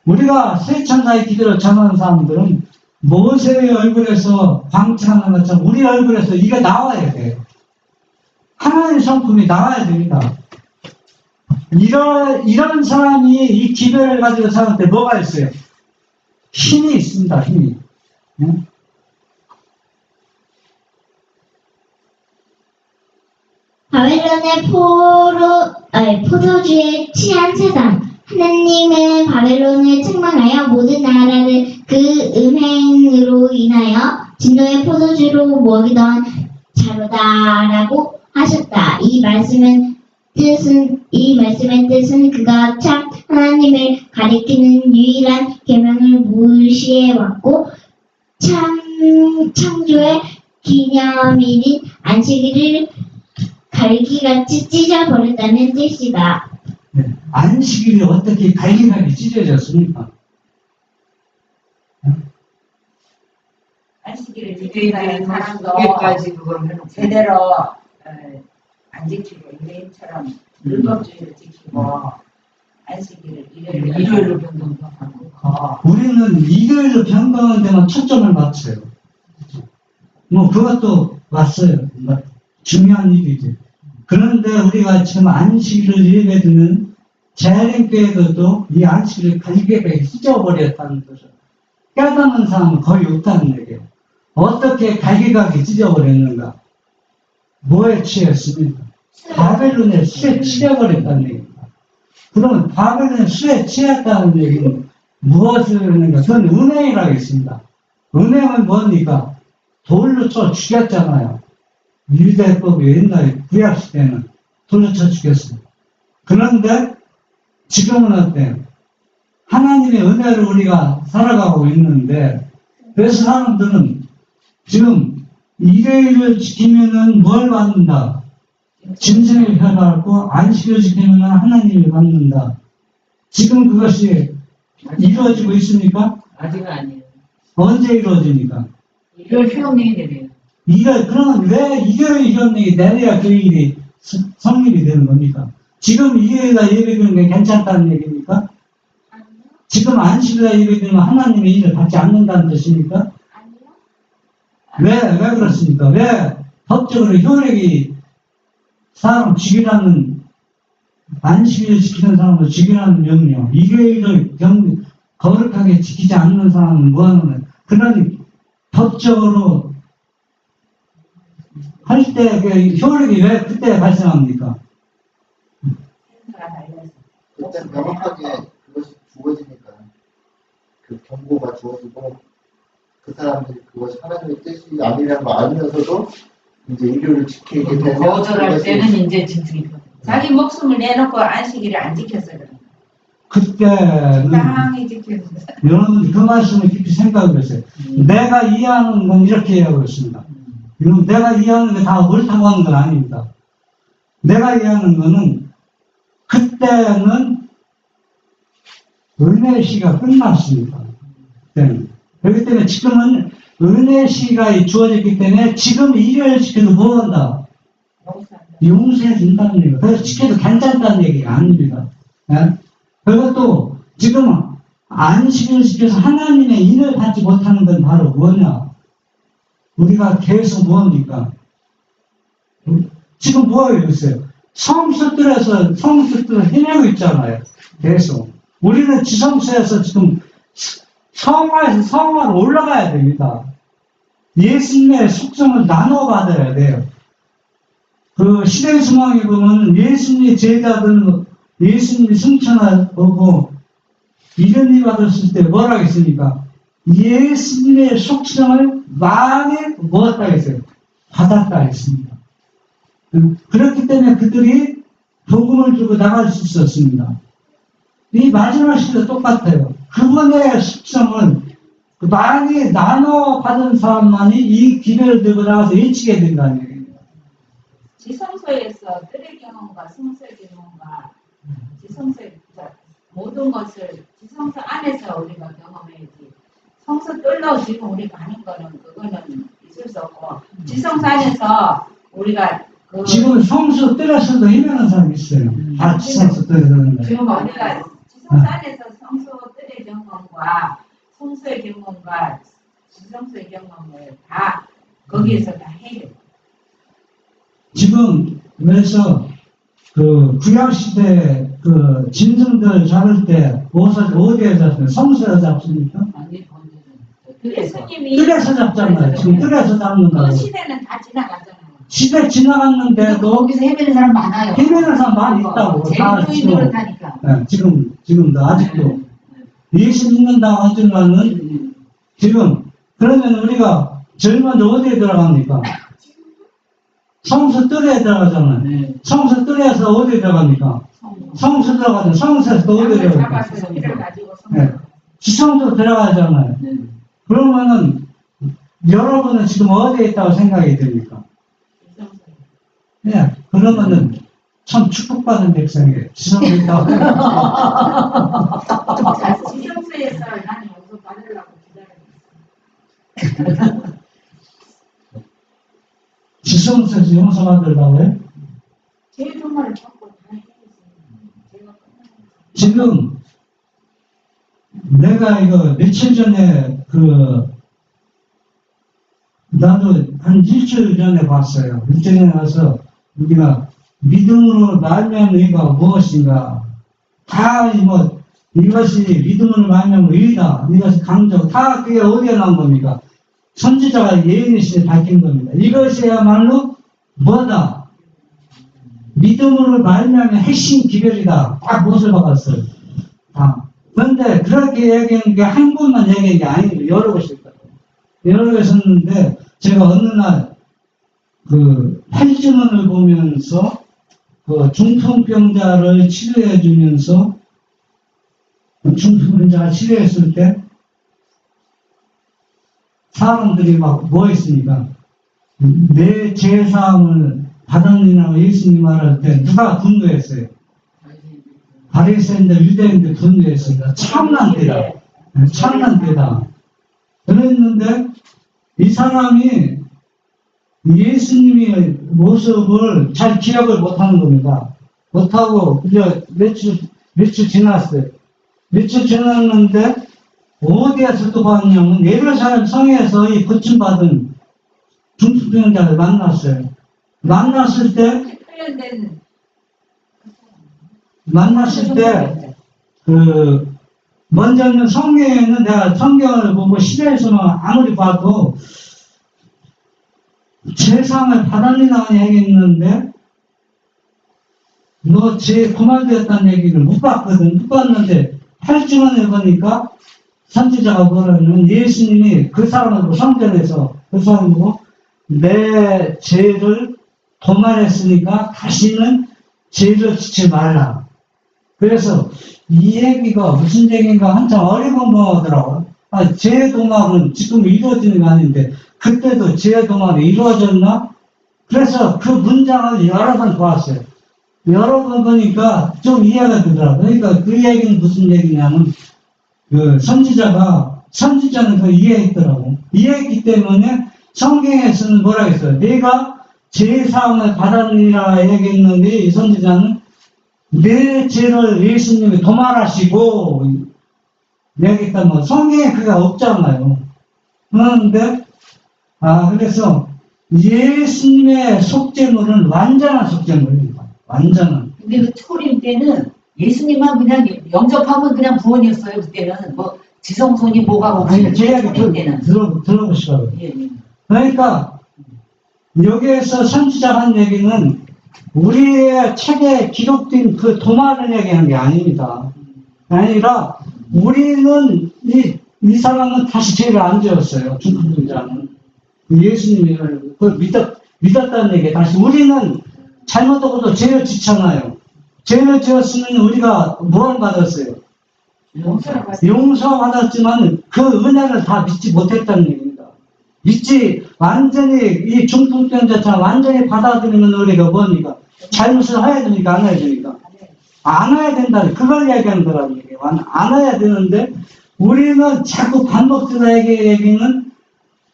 우리가 세 천사의 기도를 전하는 사람들은 모세의 얼굴에서 광채가 나는 것처럼 우리 얼굴에서 이게 나와야 돼요. 하나님의 성품이 나와야 됩니다. 이런 사람이 이 기별을 가지고 사는 때 뭐가 있어요? 힘이 있습니다, 힘이. 바벨론의 포도주에 취한 세상. 하나님은 바벨론을 책망하여 모든 나라를 그 음행으로 인하여 진노의 포도주로 먹이던 자로다라고 하셨다. 이 말씀의 뜻은 그가 참 하나님을 가리키는 유일한 계명을 무시해 왔고 창조의 기념일인 안식일을 갈기같이 찢어버렸다는 뜻이다. 네. 안식일이 어떻게 갈기갈기 찢어졌습니까? 안식일을 유대인들은 지키는 사람도 그게까지 그걸 해놓고 제대로 안 지키고 유대인처럼 율법주의를 지키고 안식일을 일요일로 변동도 하고 우리는 일요일로 변경한 데만 초점을 맞춰요. 뭐 그것도 맞어요. 중요한 일이죠. 그런데 우리가 지금 안식일을 예배드는 재림교회도 이 안식일을 갈기갈기 찢어버렸다는 것을 깨닫는 사람은 거의 없다는 얘기예요. 어떻게 갈기갈기 찢어버렸는가? 뭐에 취했습니까? 바벨론의 수에 취해버렸다는 얘기입니다. 그러면 바벨론의 수에 취했다는 얘기는 무엇을 하는가? 그건 은행이라고 했습니다. 은행은 뭡니까? 돌로 쳐 죽였잖아요. 유대법이 옛날에 구약시대는 돌로 쳐 죽였어요. 그런데 지금은 어때요? 하나님의 은혜를 우리가 살아가고 있는데, 그래서 사람들은 지금 일요일을 지키면은 뭘 받는다? 짐승의 혀를 받고, 안식일을 지키면은 하나님을 받는다. 지금 그것이 이루어지고 있습니까? 아직은 아니에요. 언제 이루어집니까? 일요일 휴업령이 되네요. 그러면 왜 일요일 협력이 내려야 그 일이 성립이 되는 겁니까? 지금 일요일날 예배드리는 게 괜찮다는 얘기입니까? 지금 안식일날 예배드리면 하나님의 일을 받지 않는다는 뜻입니까? 왜 그렇습니까? 왜 법적으로 효력이 사람 죽이라는, 안식일을 지키는 사람을 죽이라는 명령, 일요일을 거룩하게 지키지 않는 사람은 뭐하는, 그러니 법적으로 할 때 그 효력이 왜 그때 발생합니까? 그때 명확하게 그것이 주어지니까 그 경고가 주어지고 그 사람들이 그것이 하나님의 뜻이 아니라는 걸 알면서도 이제 일요일을 지키게 되면 거절할 그것이 때는 이제 짐승이 펴. 자기 목숨을 내놓고 안식일을 안 지켰어요. 그때는 땅이 지켰어요. 여러분 그 말씀을 깊이 생각을 했어요. 내가 이해하는 건 이렇게 이해하고 있습니다. 이건 내가 이해하는 게 다 옳다고 하는 건 아닙니다. 내가 이해하는 거는 그때는 은혜 시가 끝났습니다. 그때는. 그렇기 때문에 지금은 은혜 시가 주어졌기 때문에 지금 일요일 지켜도 뭐 한다? 용서해 준다는 얘기예요. 그래서 지켜도 괜찮다는 얘기가 아닙니다. 네? 그리고 또 지금 안식일을 지켜서 하나님의 인을 받지 못하는 건 바로 뭐냐? 우리가 계속 뭡니까? 지금 뭐 하고 있어요? 성수들에서 헤매고 있잖아요. 계속. 우리는 지성소에서 지금 성화로 올라가야 됩니다. 예수님의 속성을 나눠 받아야 돼요. 그 시대의 소망에 보면 예수님의 제자들은 예수님이 승천하고 이런 일 받았을 때 뭐라고 했습니까? 예수님의 속성을 많이 모았다 했어요. 받았다 했습니다. 그렇기 때문에 그들이 복음을 주고 나갈 수 있었습니다. 이 마지막 시대도 똑같아요. 그분의 속성은 많이 나눠 받은 사람만이 이 기회를 들고 나가서 일치게 된다는 얘기입니다. 지성소에서 뜰의 경험과 성소의 경험과 지성소의 모든 것을 지성소 안에서 우리가 경험해야지. 성소 뜰로 지금 우리가 하는 거는 그거는 있을 수 없고 지성소 안에서 우리가 지금 성수 뜰에서도 헤매는 사람이 있어요. 다 지성소 뜰에서는. 지금 우리가 지성소 안에서 성소 뜰의 경험과 성소의 경험과 지성소의 경험을 다 거기에서 다 해야 돼요. 지금 그래서 그 구약시대 그 짐승들 잡을 때 어디에 잡습니까? 성소에서 잡습니까? 아니 예수님이 뜰에서 잡잖아요. 지금 뜰에서 잡는다고. 그 시대는 다 지나갔잖아요. 시대 지나갔는데도 거기서 헤매는 사람 많아요. 헤매는 사람 많이 있다고. 다 제일 지금, 그렇다니까. 네, 지금도 아직도 예수 믿는다고 하지만은, 네. 네. 지금, 그러면 우리가 제일 먼저 어디에 들어갑니까? 성수 뜰에 들어가잖아요. 네. 성수 뜰에서 어디 들어갑니까? 성수 들어가죠. 성수에서 또 어디 양을 들어갑니까? 잡아서 피를 가지고 네. 지성소 들어가잖아요. 네. 그러면은 여러분은 지금 어디에 있다고 생각이 듭니까? 지성소에. 네. 그러면은 참 축복받은 백성이에요. 지성소에 있다고 지성소에서 나는 용서 받으려고 기다리고 있어. 지성소에서 용서받으려고요? 제일 정말을 받고 다 해주세요. 제가 끝나고 지금 내가 이거 며칠 전에 나도 한 일주일 전에 봤어요. 일주일 전에 와서 우리가 믿음으로 말미암은 의가 무엇인가? 다 이것이 믿음으로 말미암은 의다. 이것이 강조. 다 그게 어디에 나온 겁니까? 선지자가 예언의 밝힌 겁니다. 이것이야말로 뭐다? 믿음으로 말미암은 핵심 기별이다. 딱 무엇을 박았어요? 다. 그런데 그렇게 얘기하는 게 한 번만 얘기한 게 아니고 여러 곳이 있거든요. 여러 곳 있었는데 제가 어느 날 팔주문을 보면서 중풍병자를 치료해 주면서 중풍병자가 치료했을 때 사람들이 막 뭐 했습니까? 내 죄사함을 받았느냐고 예수님 말할 때 누가 분노했어요? 바리새인들 유대인들 분노했습니다. 참난 때다. 참난 때다. 그랬는데 이 사람이 예수님의 모습을 잘 기억을 못하는 겁니다. 못하고 이제 며칠 지났어요. 며칠 지났는데 어디에서 또 봤냐면 예루살렘 성에서 이 고침받은 중풍병자를 만났어요. 만났을 때 먼저는 성경에는 내가 성경을 보고 시대에서만 아무리 봐도 죄상을 받았느냐고 얘기했는데 너 죄 고말되었다는 얘기를 못 봤거든. 못 봤는데 8주만에 보니까 선지자가 뭐라냐면 예수님이 그 사람하고 성전에서 그 사람하고 내 죄를 도말했으니까 다시는 죄를 짓지 말라. 그래서 이 얘기가 무슨 얘기인가 한참 어리광범하더라고요. 죄 도말은 지금 이루어지는 게 아닌데 그때도 죄 도말이 이루어졌나? 그래서 그 문장을 여러 번 보았어요. 여러 번 보니까 좀 이해가 되더라고요. 그러니까 그 얘기는 무슨 얘기냐면 선지자는 그 이해했더라고. 이해했기 때문에 성경에서는 뭐라 했어요? 내가 죄사함을 받았느니라 얘기했는데 이 선지자는 내 죄를 예수님이 도말하시고 얘기했다면 성경에 그게 없잖아요. 그런데 그래서 예수님의 속죄물은 완전한 속죄물입니다. 완전한. 근데 그 초림 때는 예수님만 그냥 영접하면 그냥 구원이었어요. 그때는 뭐 지성소니 뭐가 아니, 제 이야기 초림 때는. 들어보시라고요. 예, 예. 그러니까 여기에서 선지자가 한 얘기는 우리의 책에 기록된 그 도말을 얘기하는 게 아닙니다. 아니라 우리는 이 사람은 다시 죄를 안 지었어요. 중풍병자는 예수님이 그걸 믿었다는 얘기. 다시 우리는 잘못하고도 죄를 짓잖아요. 죄를 지었으면 우리가 뭘 받았어요? 용서받았지만 그 은혜를 다 믿지 못했다는 얘기입니다. 완전히 이 중풍병자처럼 완전히 받아들이면 우리가 뭡니까? 잘못을 해야 되니까 안 해야 되니까. 안 해야 된다. 그걸 얘기하는 거라는 얘기예요. 안 해야 되는데 우리는 자꾸 반복적으로 얘기는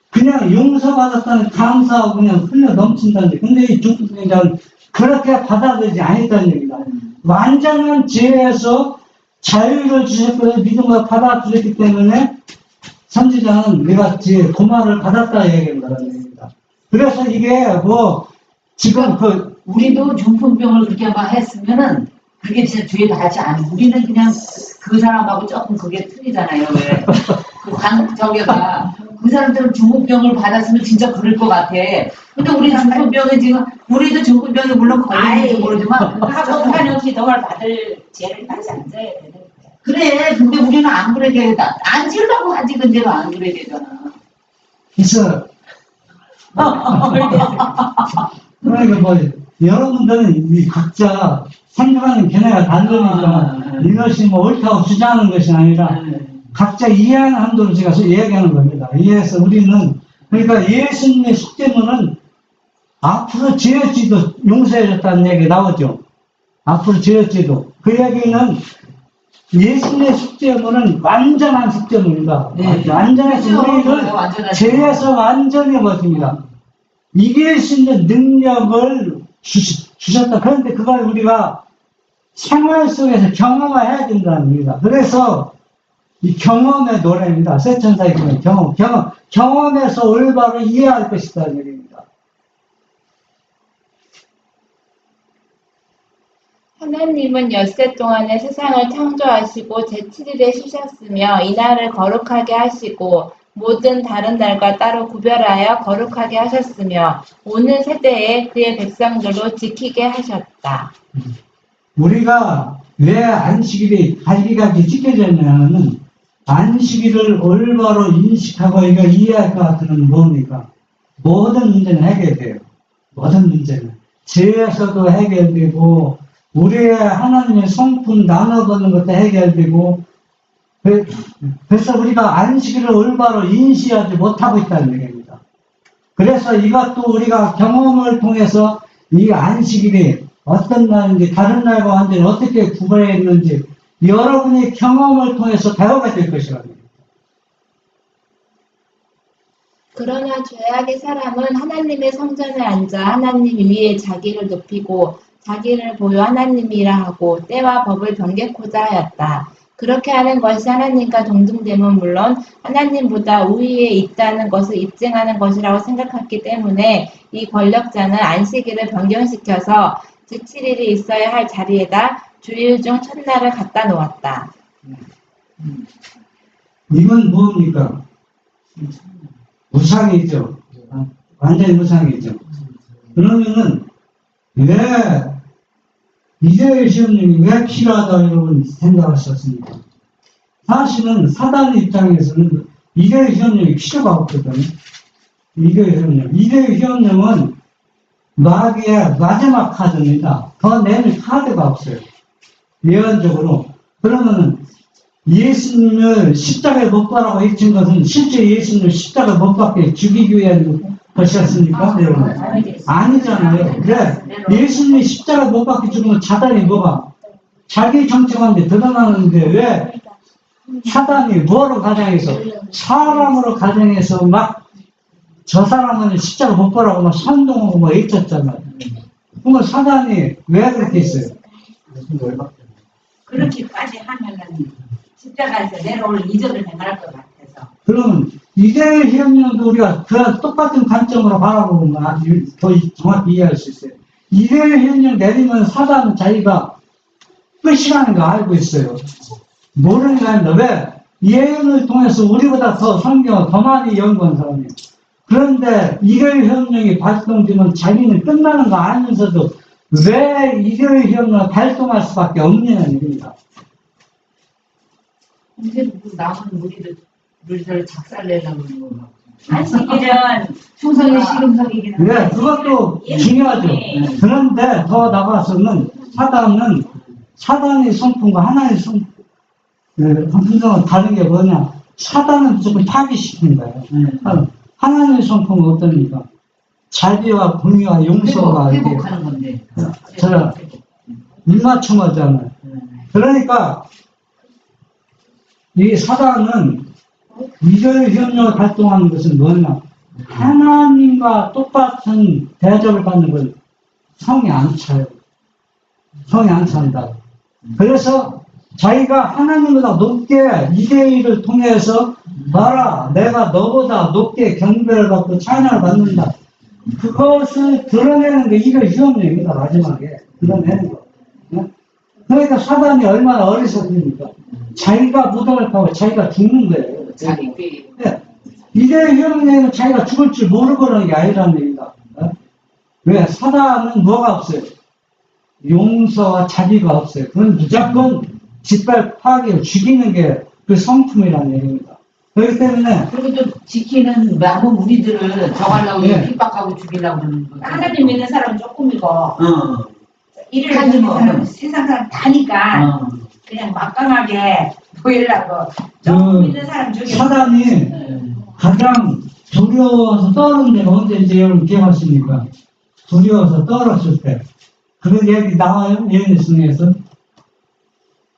그냥 용서받았다는 감사하고 그냥 흘러 넘친다는 얘기. 근데 이 중풍병자는 그렇게 받아들이지 않았다는 얘기다. 완전한 죄에서 자유를 주셨고 믿음을 받아들였기 때문에 선지자는 내가 죄 도말을 받았다 얘기한다는 얘기입니다. 그래서 이게 지금 우리도 중풍병을 그렇게 막 했으면은 그게 진짜 죄 다지 않아. 우리는 그냥 그 사람하고 조금 그게 틀리잖아요. 왜? 그 사람들은 중풍병을 받았으면 진짜 그럴 것 같아. 근데 우리 중풍병은 지금 우리도 중풍병이 물론 걸리는지 모르지만 하고 기도를 받을 죄를 다시 안 져야 되는 거야. 그래. 근데 우리는 안 그러게 안 지으려고 하지 근데도 안 그래야 되잖아. 그래서 그러니까 뭐, 여러분들은 이 각자 생각하는 견해가 다르니까 이것이 뭐 옳다고 주장하는 것이 아니라 각자 이해하는 한도로 제가 이야기하는 겁니다. 이해해서 우리는, 그러니까 예수님의 속죄문은 앞으로 지을지도 용서해줬다는 얘기 나오죠. 앞으로 지을지도. 그 얘기는 예수님의 속죄문은 완전한 속죄문이다. 완전해서 우리를 죄에서 완전히 벗깁니다. 이길 수 있는 능력을 주셨다. 그런데 그걸 우리가 생활 속에서 경험해야 된다는 겁니다. 그래서 이 경험의 노래입니다. 쇠천사의 경험에서 올바로 이해할 것이다는 얘기입니다. 하나님은 엿새 동안에 세상을 창조하시고 제7일에 쉬셨으며 이날을 거룩하게 하시고 모든 다른 날과 따로 구별하여 거룩하게 하셨으며 오는 세대에 그의 백성들로 지키게 하셨다. 우리가 왜 안식일이 갈기갈기 지켜졌냐면은 안식일을 올바로 인식하고 이거 이해할 것 같으면 뭡니까? 모든 문제는 해결돼요. 모든 문제는. 죄에서도 해결되고 우리의 하나님의 성품 나눠보는 것도 해결되고 그래서 우리가 안식일을 올바로 인식하지 못하고 있다는 얘기입니다. 그래서 이것도 우리가 경험을 통해서 이 안식일이 어떤 날인지 다른 날과 완전히 어떻게 구분해 있는지 여러분의 경험을 통해서 배우게 될 것이라는 얘기입니다. 그러나 죄악의 사람은 하나님의 성전에 앉아 하나님 위에 자기를 높이고 자기를 보여 하나님이라 하고 때와 법을 변개코자 하였다. 그렇게 하는 것이 하나님과 동등됨은 물론 하나님보다 우위에 있다는 것을 입증하는 것이라고 생각했기 때문에 이 권력자는 안식일을 변경시켜서 제7일이 있어야 할 자리에다 주일 중 첫날을 갖다 놓았다. 이건 뭡니까? 무상이죠. 완전히 무상이죠. 그러면은 왜 이재일 시험님이 왜 필요하다고 여러분 생각하셨습니까? 사실은 사단의 입장에서는 이재일 시험님이 필요가 없거든요. 이재일 시험님은 마귀의 마지막 카드입니다. 더 내는 카드가 없어요. 예언적으로. 그러면은 예수님을 십자가에 못 박으라고 해친 것은 실제 예수님을 십자가에 못 박게 죽이기 위한 것이었습니까? 여러분? 아니잖아요. 그래. 예수님이 십자가에 못 박게 죽으면 사단이 뭐가? 자기 정체관계 드러나는데 왜 사단이 뭐로 가정해서 사람으로 가정해서 막 저 사람은 십자가 못 박으라고 막 선동하고 막 애쳤잖아요. 그러면 사단이 왜 그렇게 했어요? 그렇게까지 하면은 십자가에서 내려올 이적을 행할 것 같아서. 그러면 이재일 시험님도 우리가 그 똑같은 관점으로 바라보면 아주 더 정확히 이해할 수 있어요. 이재일 시험님 내리면 사단은 자기가 끝이라는 거 알고 있어요. 모르는 게 아니라 왜? 예언을 통해서 우리보다 더 성경을 더 많이 연구한 사람이에요. 그런데 이재일 시험님이 발동되면 자기는 끝나는 거 알면서도 왜 이재일 시험님을 발동할 수밖에 없냐는 얘기입니다. 근데 남은 우리들 작살내려고 그러는 거. 안식일은 충성이 시금석이긴 한데. 네, 그것도 중요하죠. 그런데 더 나가서는 사단의 성품과 하나님의 성품은 다른 게 뭐냐? 사단은 무조건 파괴시키는 거예요. 하나님의 성품은 어떻습니까? 자비와 공의와 용서가 이렇게 회복하는 건데. 제가 입맞춤하잖아요. 그러니까 이 사단은 이별 협력을 발동하는 것은 뭐냐? 하나님과 똑같은 대접을 받는 걸 성이 안 차요. 성이 안 찬다. 그래서 자기가 하나님보다 높게 이대일을 통해서 봐라, 내가 너보다 높게 경배를 받고 찬양을 받는다. 그것을 드러내는 게 이별 협력입니다. 마지막에 드러내는 거. 그러니까 사단이 얼마나 어리석습니까? 자기가 무덤을 파고 자기가 죽는 거예요. 자기 꾀. 네. 이대일 협력은 자기가 죽을 줄 모르고 그러는 게 아니라는 얘기다. 왜? 사단은 뭐가 없어요? 용서와 자비가 없어요. 그건 무조건 짓밟 파괴 죽이는 게 그 성품이라는 얘기입니다. 그렇기 때문에 그리고 또 지키는 남은 우리들을 저가려고 예. 핍박하고 죽이려고 그러는 거. 하나님 믿는 사람은 조금이고 일을 하지 믿는 뭐. 사람은 세상 사람 다니까 그냥 막강하게 보이려고 조금 믿는 사람 중에 사단이 가장 두려워서 떠오른 데가 언제인지 여러분 기억하십니까? 두려워서 떨었을 때. 그런 얘기 나와요? 예언의 승에서.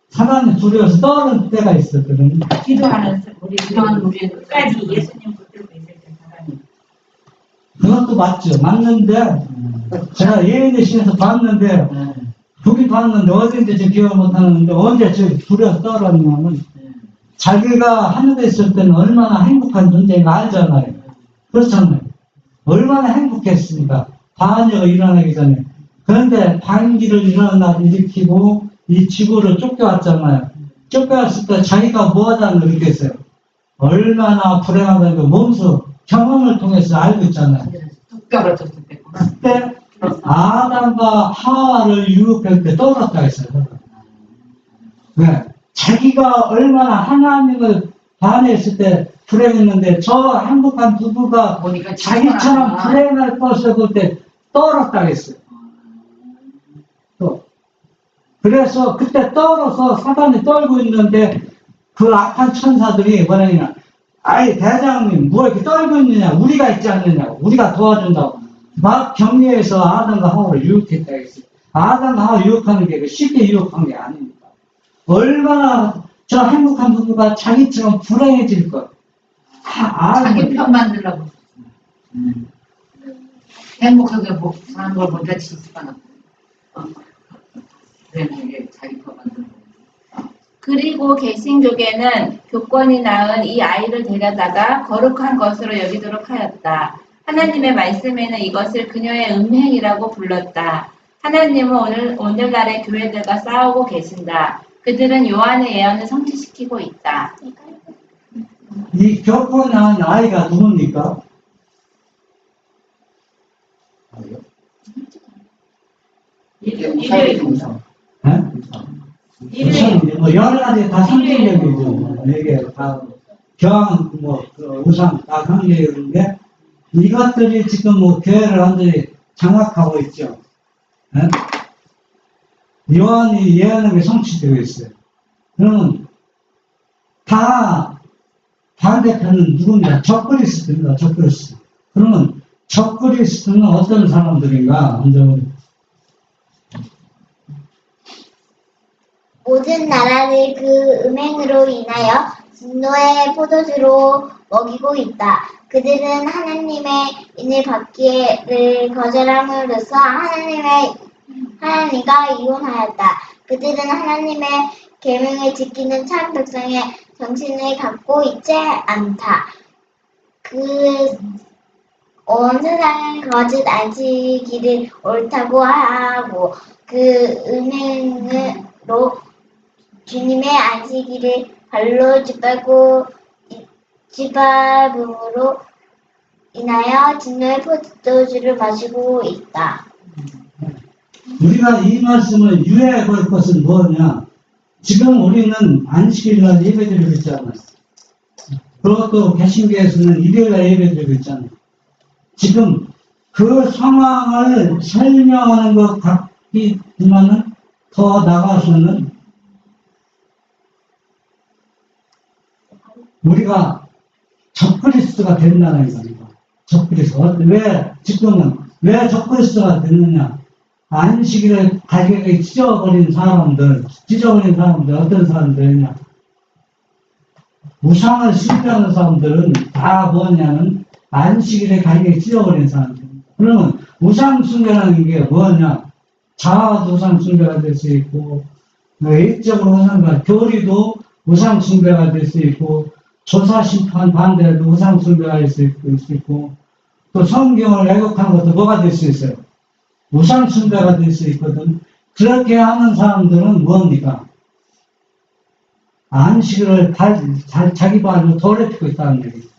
사단이 두려워서 떠오른 때가 있었거든요. 기도하는 우리 기도하는 우리 끝까지 예수님 붙들고 있을 때 사람이 그것도 맞죠. 맞는데, 제가 예언의 신에서 봤는데, 보긴 봤는데, 어딘지 저 기억 못하는데, 언제 저 두려워서 떨었냐면, 자기가 하늘에 있을 때는 얼마나 행복한 존재인가 알잖아요. 그렇잖아요. 얼마나 행복했습니까? 반역가 일어나기 전에. 그런데 반기를 일으키고 이 지구를 쫓겨왔잖아요. 쫓겨왔을 때 자기가 뭐하다는 걸 느꼈어요. 얼마나 불행하다는 걸 몸소 경험을 통해서 알고 있잖아요. 뚝벽을 쳤을 때구나. 그때 아담과 하와를 유혹할 때 떠올랐다 했어요. 왜? 자기가 얼마나 하나님을 반했을 때 불행했는데 저 행복한 부부가 보니까 자기처럼 불행할 것을 그때 떠올랐다 했어요. 또. 그래서 그때 떨어서 사단이 떨고 있는데 그 악한 천사들이 뭐냐면 아이 대장님 뭐 이렇게 떨고 있느냐 우리가 있지 않느냐 우리가 도와준다고 막 격려해서 아담과 하와를 유혹했다 했어요. 아담과 하와 유혹하는 게 쉽게 유혹한 게 아닙니다. 얼마나 저 행복한 부부가 자기처럼 불행해질 것. 자기 편 만들려고. 행복하게 사는 걸 보니까 질수가 나고. 그래, 이게 자기 편 만드는 거. 그리고 개신교계는 교권이 낳은 이 아이를 데려다가 거룩한 것으로 여기도록 하였다. 하나님의 말씀에는 이것을 그녀의 음행이라고 불렀다. 하나님은 오늘날의 교회들과 싸우고 계신다. 그들은 요한의 예언을 성취시키고 있다. 이 교권이 낳은 아이가 누굽니까? 일요일 우상. 네? 일요일 뭐 여러 가지 다 상징적이죠. 이게 다 교황 그 우상 다 상징적인데 이것들이 지금 뭐 교회를 완전히 장악하고 있죠. 네? 요한이 예언한 게 성취되고 있어요. 그러면 다 반대편은 누군가 적그리스도입니다. 적그리스도. 그러면 적그리스도는 어떤 사람들인가? 먼저 모든 나라를 그 음행으로 인하여 진노의 포도주로 먹이고 있다. 그들은 하나님의 인을 받기를 거절함으로써 하나님과 이혼하였다. 그들은 하나님의 계명을 지키는 참 백성의 정신을 갖고 있지 않다. 세상은 거짓 안식일을 옳다고 하고 그 음행으로 주님의 안식일을 발로 짓밟음으로 인하여 진노의 포도주를 마시고 있다. 우리가 이 말씀을 유해해 볼 것은 뭐냐? 지금 우리는 안식일날 예배드리고 있잖아요. 그것도 개신교에서는 일요일날 예배드리고 있잖아요. 지금 그 상황을 설명하는 것 같기만은 더 나가서는 우리가 적그리스도가 된다는 겁니다. 적그리스도. 왜 적그리스도가 됐느냐? 안식일을 가격에 찢어버린 사람들 어떤 사람들이냐? 우상을 숭배하는 사람들은 다 뭐냐면 안식일에 가격에 찢어버린 사람들입니다. 그러면 우상 숭배라는 게 뭐냐? 자아도 우상 숭배가 될 수 있고, 일적으로 우상과 교리도 우상 숭배가 될 수 있고, 조사 심판 반대도 우상 숭배가 될 수 있고, 또 성경을 왜곡한 것도 뭐가 될 수 있어요? 우상 숭배가 될 수 있거든. 그렇게 하는 사람들은 뭡니까? 안식을 자기 발로 더럽히고 있다는 얘기입니다.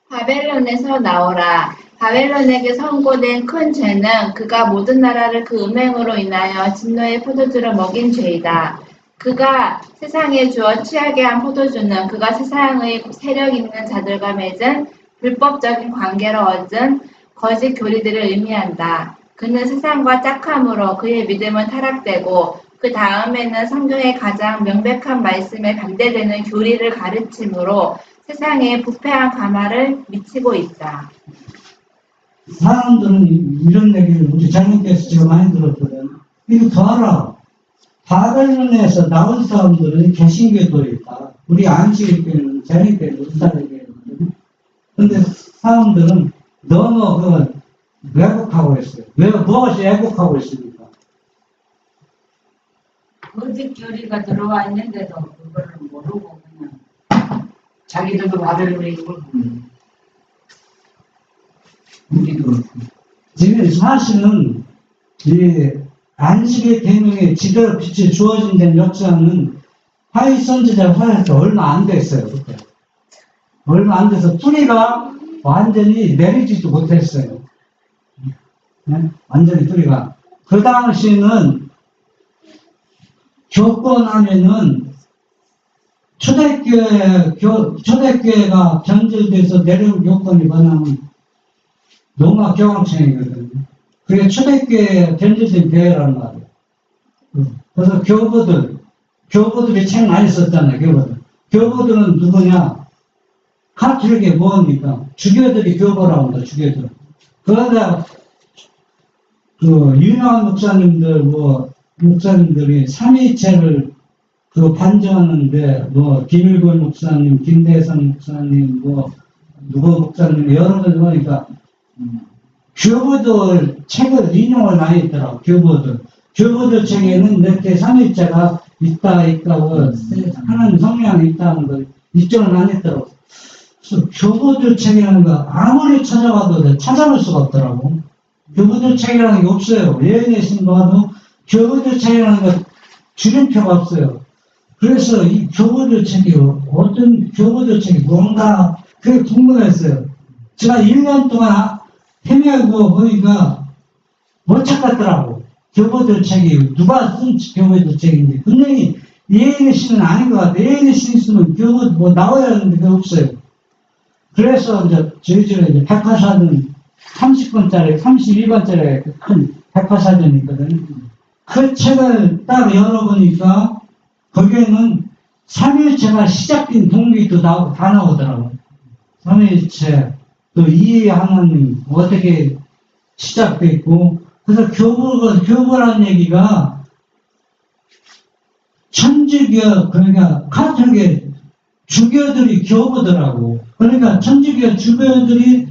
바벨론에서 나오라. 바벨론에게 선고된 큰 죄는 그가 모든 나라를 그 음행으로 인하여 진노의 포도주를 먹인 죄이다. 그가 세상에 주어 취하게 한 포도주는 그가 세상의 세력 있는 자들과 맺은 불법적인 관계로 얻은 거짓 교리들을 의미한다. 그는 세상과 짝함으로 그의 믿음은 타락되고 그 다음에는 성경의 가장 명백한 말씀에 반대되는 교리를 가르침으로 세상에 부패한 가마를 미치고 있다. 사람들은 이런 얘기를 우리 장님께서 제가 많이 들었거든. 이거 더 알아. 바벨론에서 나온 사람들은 개신교도 있다. 우리 안식일교는 장님께서 의사대교거든. 근데 사람들은 너무 그걸 왜곡하고 있어요. 왜, 무엇이 왜곡하고 있습니까? 거짓 교리가 들어와 있는데도 그거를 모르고 그냥 자기들도 바벨론에 이걸 우리도 그렇고. 지금 사실은 이 안식의 계명에 지대로 빛이 주어진 된 역사는 하위 선지자가 살아서 얼마 안 됐어요. 그때. 얼마 안 돼서 뿌리가 완전히 내리지도 못했어요. 네? 완전히 뿌리가. 그 당시에는 교권하면은 초대교회가 변질돼서 내려온 교권이 뭐냐면 로마 교황청이거든요. 그게 초대교회 변질된 교회란 말이에요. 그래서 교부들이 책 많이 썼잖아요. 교부들은 누구냐? 카톨릭이 뭡니까? 주교들이 교부라고 합니다. 주교들. 그러다 그 유명한 목사님들이 삼위일체를 반증하는데 김일곤 목사님, 김대성 목사님, 누구 목사님 여러 분 보니까 교부들 책을 인용을 많이 했더라고. 교부들 책에는 이렇게 삼위일체가 있다고 하나님 성령이 있다는 걸 입증을 많이 했더라고. 그래서 교부들 책이라는 거 아무리 찾아봐도 찾아볼 수가 없더라고. 교부들 책이라는 게 없어요. 예언의 신도와도 교부들 책이라는 거 줄임표가 없어요. 그래서 이 교부들 책이 어떤 교부들 책이 뭔가 그게 궁금했어요. 제가 1년 동안 헤매고 보니까 못 찾겠더라고. 교부들 책이 누가 쓴 교부들 책인지 분명히 예언의 신은 아닌 것 같아요. 예언의 신 있으면 교부 나와야 하는데 그게 없어요. 그래서 이제 저희 집에 이제 백화사전 30권짜리, 32권짜리 큰 백화사전이 있거든요. 그 책을 딱 열어보니까 거기에는 삼위일체가 시작된 동기도 다 나오더라고요. 삼위일체, 또 이해 하나님 어떻게 시작됐고, 그래서 교부라는 얘기가 천주교, 그러니까 카톨릭의 주교들이 교부더라고. 그러니까 천주교 주교들이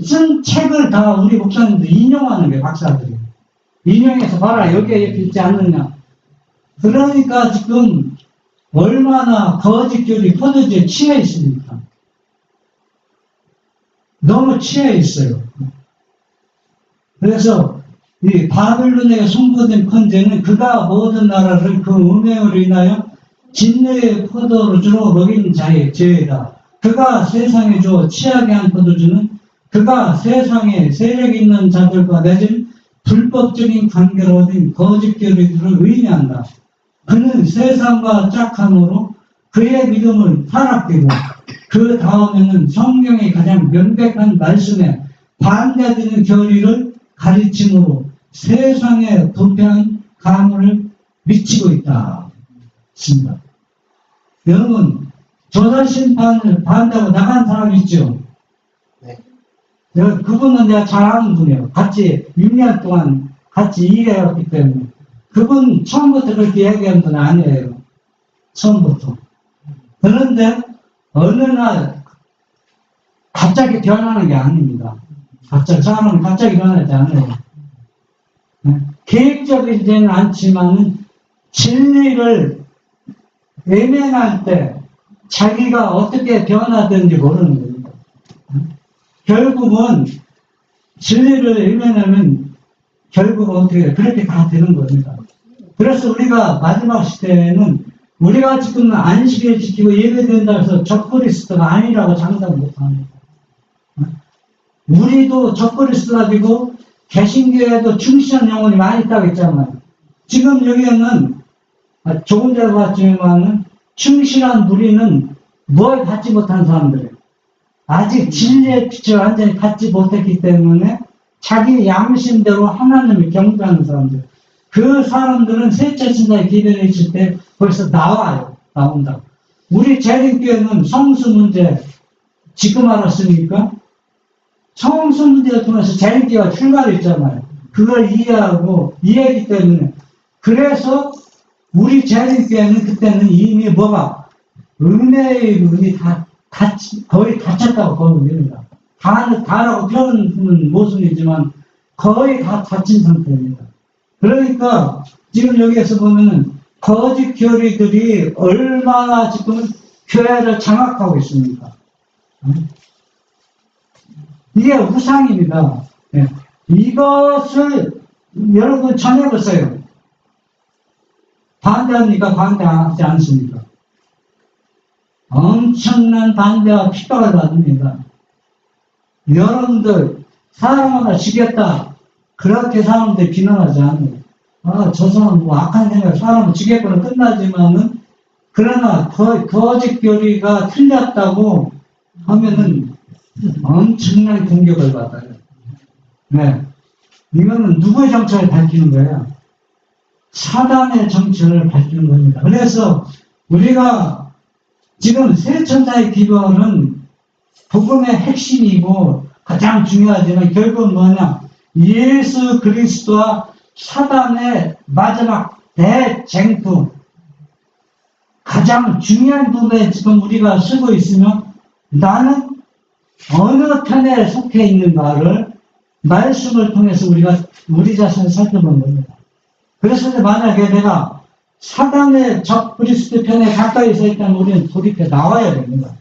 쓴 책을 다 우리 목사님들이 인용하는 게 박사들이. 인용해서 봐라, 여기에 있지 않느냐. 그러니까 지금 얼마나 거짓교리 포도주에 취해 있습니까? 너무 취해 있어요. 그래서 이 바벨론에 송부된 컨제는 그가 모든 나라를 그 음행으로 인하여 진노의 포도주로 먹인 자의 죄이다. 그가 세상에 주어 취하게 한 포도주는 그가 세상에 세력 있는 자들과 맺은 불법적인 관계로 얻은 거짓교리들을 의미한다. 그는 세상과 짝함으로 그의 믿음을 타락되고 그 다음에는 성경의 가장 명백한 말씀에 반대되는 교리를 가르침으로 세상에 부패한 가물을 미치고 있다. 있습니다. 여러분, 조사심판을 반대하고 나간 사람 있죠? 네. 그분은 내가 잘 아는 분이에요. 같이 6년 동안 같이 일해왔기 때문에. 그분 처음부터 그렇게 얘기한 건 아니에요. 처음부터. 그런데 어느 날 갑자기 변하는 게 아닙니다. 사람은 갑자기 변하지 않아요. 계획적이지는 않지만은 진리를 외면할 때 자기가 어떻게 변하든지 모르는 겁니다. 결국은 진리를 외면하면 결국은 어떻게 해요? 그렇게 다 되는 겁니다. 그래서 우리가 마지막 시대에는 우리가 지금 안식일 지키고 예배된다 해서 적그리스도가 아니라고 장담 못합니다. 우리도 적그리스도가 되고 개신교에도 충실한 영혼이 많이 있다고 했잖아요. 지금 여기에는 조금 전에 봤지만은 충실한 무리는 뭘 받지 못한 사람들이에요. 아직 진리의 빛을 완전히 받지 못했기 때문에 자기 양심대로 하나님을 경배하는 사람들. 그 사람들은 셋째 천사의 기별에 있을 때 벌써 나온다. 우리 재림교회는 성수 문제 지금 알았으니까 성수 문제를 통해서 재림교회가 출발했잖아요. 그걸 이해하기 때문에. 그래서 우리 재림교회는 그때는 이미 은혜의 문이 거의 닫혔다고 보면 됩니다. 다라고 표현하는 모습이지만 거의 다 닫힌 상태입니다. 그러니까 지금 여기에서 보면은 거짓 교리들이 얼마나 지금 교회를 장악하고 있습니까? 이게 우상입니다. 이것을 여러분 전해보세요. 반대합니까? 반대하지 않습니까? 엄청난 반대와 핍박을 받습니다. 여러분들 사람 하나 죽였다 그렇게 사람들 비난하지 않아요. 저 사람 악한 생각 사람을 죽였거나 끝나지만은 그러나 거짓 교리가 틀렸다고 하면은 엄청난 공격을 받아요. 네, 이거는 누구의 정체를 밝히는 거예요? 사단의 정체를 밝히는 겁니다. 그래서 우리가 지금 세 천사의 기별은 복음의 핵심이고 가장 중요하지만 결국은 뭐냐? 예수 그리스도와 사단의 마지막 대쟁투. 가장 중요한 부분에 지금 우리가 쓰고 있으면 나는 어느 편에 속해 있는가를 말씀을 통해서 우리가 우리 자신을 살펴보는 겁니다. 그래서 만약에 내가 사단의 적 그리스도 편에 가까이 서 있다면 우리는 돌이켜 나와야 됩니다.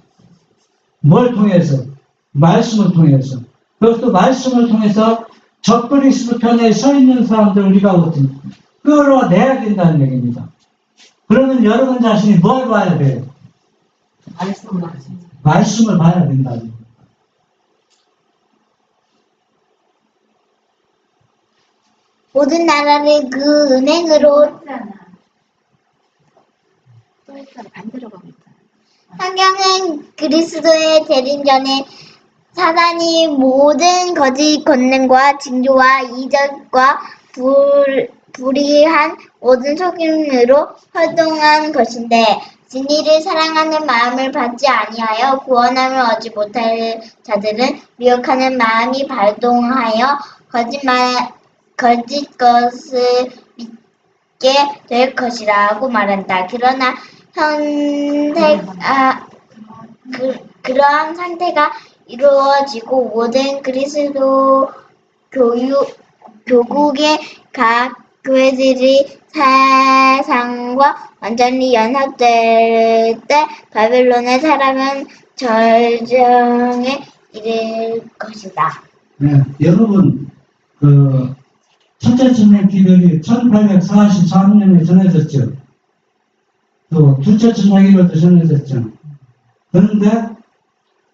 뭘 통해서? 말씀을 통해서. 그것도 말씀을 통해서 적 그리스도 편에 서 있는 사람들 우리가 어떻게 끌어내야 된다는 얘기입니다. 그러면 여러분 자신이 뭘 봐야 돼요? 말씀을 봐야 된다는 얘기입니다. 모든 나라를 그 은행으로 성경은 그리스도의 재림 전에 사단이 모든 거짓 권능과 징조와 이적과 불의한 모든 속임으로 활동한 것인데 진리를 사랑하는 마음을 받지 아니하여 구원함을 얻지 못할 자들은 미혹하는 마음이 발동하여 거짓 것을 믿게 될 것이라고 말한다. 그러나 그러한 상태가 이루어지고 모든 그리스도 교국의 각 교회들이 세상과 완전히 연합될 때 바벨론의 사람은 절정에 이를 것이다. 네, 여러분 첫째 천의 기별이 1844년에 전해졌죠. 또 둘째 천의 기별도 전해졌죠. 그런데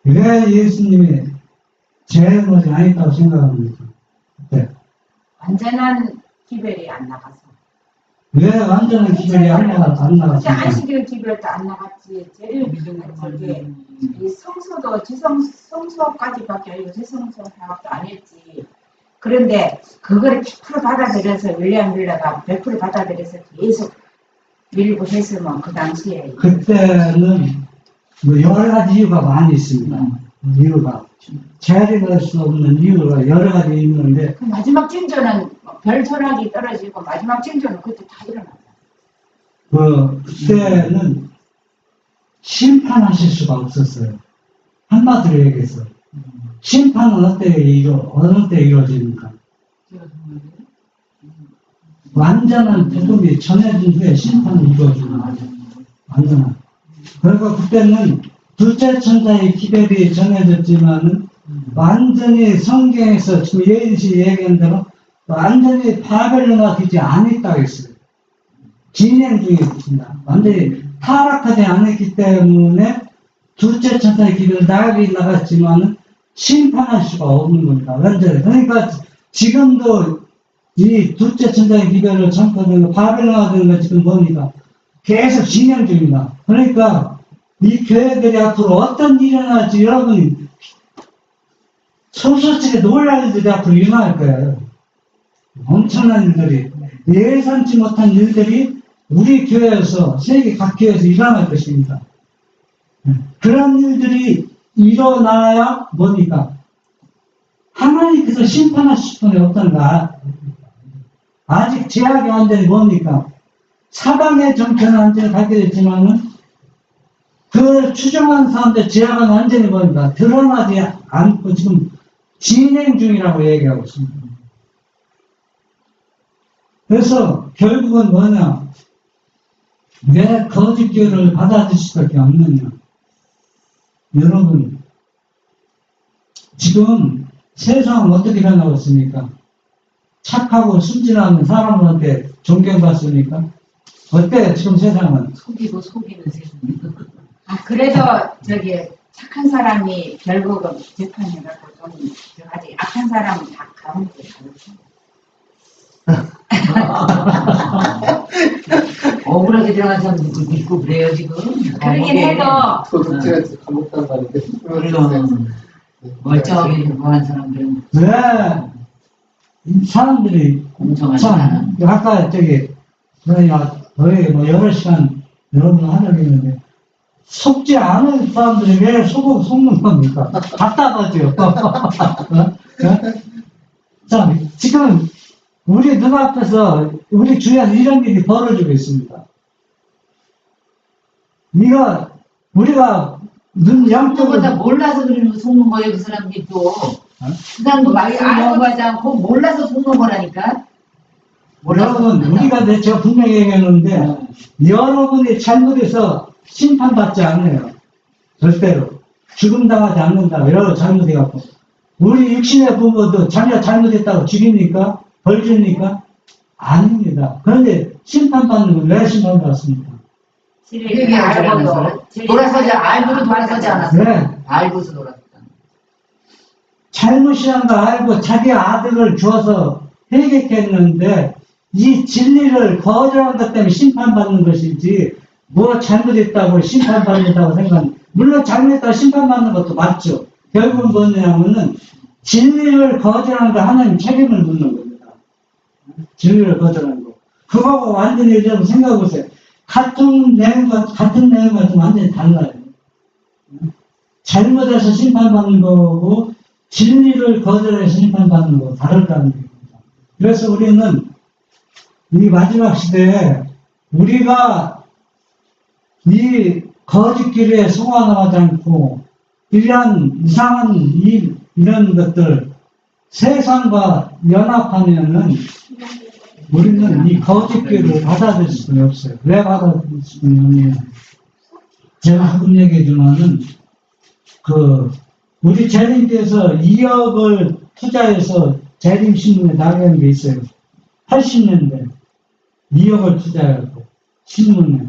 왜 예수님이 제일 먼저 안 있다고 생각합니까? 네. 완전한 기별이 안 나가서. 왜 완전한 기별이 안 나갔습니까? 안식일 기별도 안 나갔지. 제일 믿음은 저게 이 성소도 성소까지밖에 아니고 지성소 사업도 안 했지. 그런데 그거를 100% 받아들여서 윌리엄 뮬러가 100% 받아들여서 계속 밀고 했으면 그 당시에 그때는 뭐 여러 가지 이유가 많이 있습니다. 이유가 재림할 수 없는 이유가 여러 가지 있는데 그 마지막 징조는 별 소락이 떨어지고 마지막 징조는 그때 다 일어났다. 그때는 심판하실 수가 없었어요. 한마디로 얘기해서 심판은 어느 때 이루어집니까? 완전한 복음이 전해진 후에 심판이 이루어지는 거죠. 완전한. 그리고 그때는 둘째 천사의 기별이 전해졌지만은 완전히 성경에서 지금 예인씨 얘기한 대로 완전히 바벨론화 되지 않았다고 했어요. 진행 중에 있습니다. 완전히 타락하지 않았기 때문에 둘째 천사의 기별이 나갔지만은 심판할 수가 없는 겁니다. 완전히. 그러니까 지금도 이 둘째 천사의 기별을 선포하는 바벨론화 되는 거 지금 뭡니까? 계속 진행 중입니다. 그러니까 이 교회들이 앞으로 어떤 일이 일어날지 여러분이 소소치게 놀랄 일들이 앞으로 일어날 거예요. 엄청난 일들이, 예상치 못한 일들이 우리 교회에서, 세계 각 교회에서 일어날 것입니다. 그런 일들이 일어나야 뭡니까? 하나님께서 심판하실 분이 없던가. 아직 제약의 완전히 뭡니까? 사방의 정권은 완전히 갖게 됐지만은 그 추종한 사람들 제약은 완전히 뭡니까? 드러나지 않고 지금 진행 중이라고 얘기하고 있습니다. 그래서 결국은 뭐냐? 왜 거짓교를 받아들일 수밖에 없느냐? 여러분, 지금 세상은 어떻게 변하고 있습니까? 착하고 순진한 사람한테 존경받습니까? 어때요, 지금 세상은? 속이고 속이는 세상. 그래도 저기 착한 사람이 결국은 재판해갖고 좀 아직 악한 사람은 다 가는 게 억울하게 들어간 사람도 있고 그래요 지금. 그러긴 해도 도둑질해서 감옥 간 사람인데. 멀쩡하게 공부한 사람들은 왜? 이 사람들이, 공정하지 참, 않아. 아까 저희가 거의 뭐 여러 시간 여러분 하려고 했는데, 속지 않은 사람들이 왜 속는 겁니까? 답답하죠. 자, 지금 우리 눈앞에서, 우리 주위에서 이런 일이 벌어지고 있습니다. 우리가 영적으로 그거보다 몰라서 그러는 거 속는 거예요 그 사람들이 또. 그 사람도 말씀 넘어가지 않고 몰라서 속는 거라니까. 여러분, 제가 분명히 얘기했는데, 여러분이 잘못해서 심판받지 않아요. 절대로. 죽음 당하지 않는다. 여러 잘못해갖고. 우리 육신의 부모도 자기가 잘못했다고 죽입니까? 벌 줍니까? 아닙니다. 그런데 심판받는 건 왜 심판받습니까? 그게 알고도 알고도 돌아서지 않았어. 네. 알고서 돌아섰다. 잘못이란 걸 알고 자기 아들을 주어서 회개했는데, 이 진리를 거절한 것 때문에 심판받는 것이지, 뭐 잘못했다고 심판받는다고 생각합니다. 물론 잘못했다고 심판받는 것도 맞죠. 결국은 뭐냐면은, 진리를 거절한 거 하나님 책임을 묻는 겁니다. 진리를 거절한 거. 그거하고 완전히 여러분 생각해보세요. 같은 내용과 좀 완전히 달라요. 잘못해서 심판받는 거고, 진리를 거절해서 심판받는 거 다르다는 얘기입니다. 그래서 우리는 이 마지막 시대에 우리가 이 거짓길에 속아나가지 않고 이러한 이상한 이런 것들 세상과 연합하면은 우리는 이 거짓길을 받아들일 수는 없어요. 왜 받아들일 수는 없냐면 제가 한번 얘기해주면은 우리 재림께서 2억을 투자해서 재림신문에 나가는 게 있어요. 80년대 2억을 투자하고 신문에.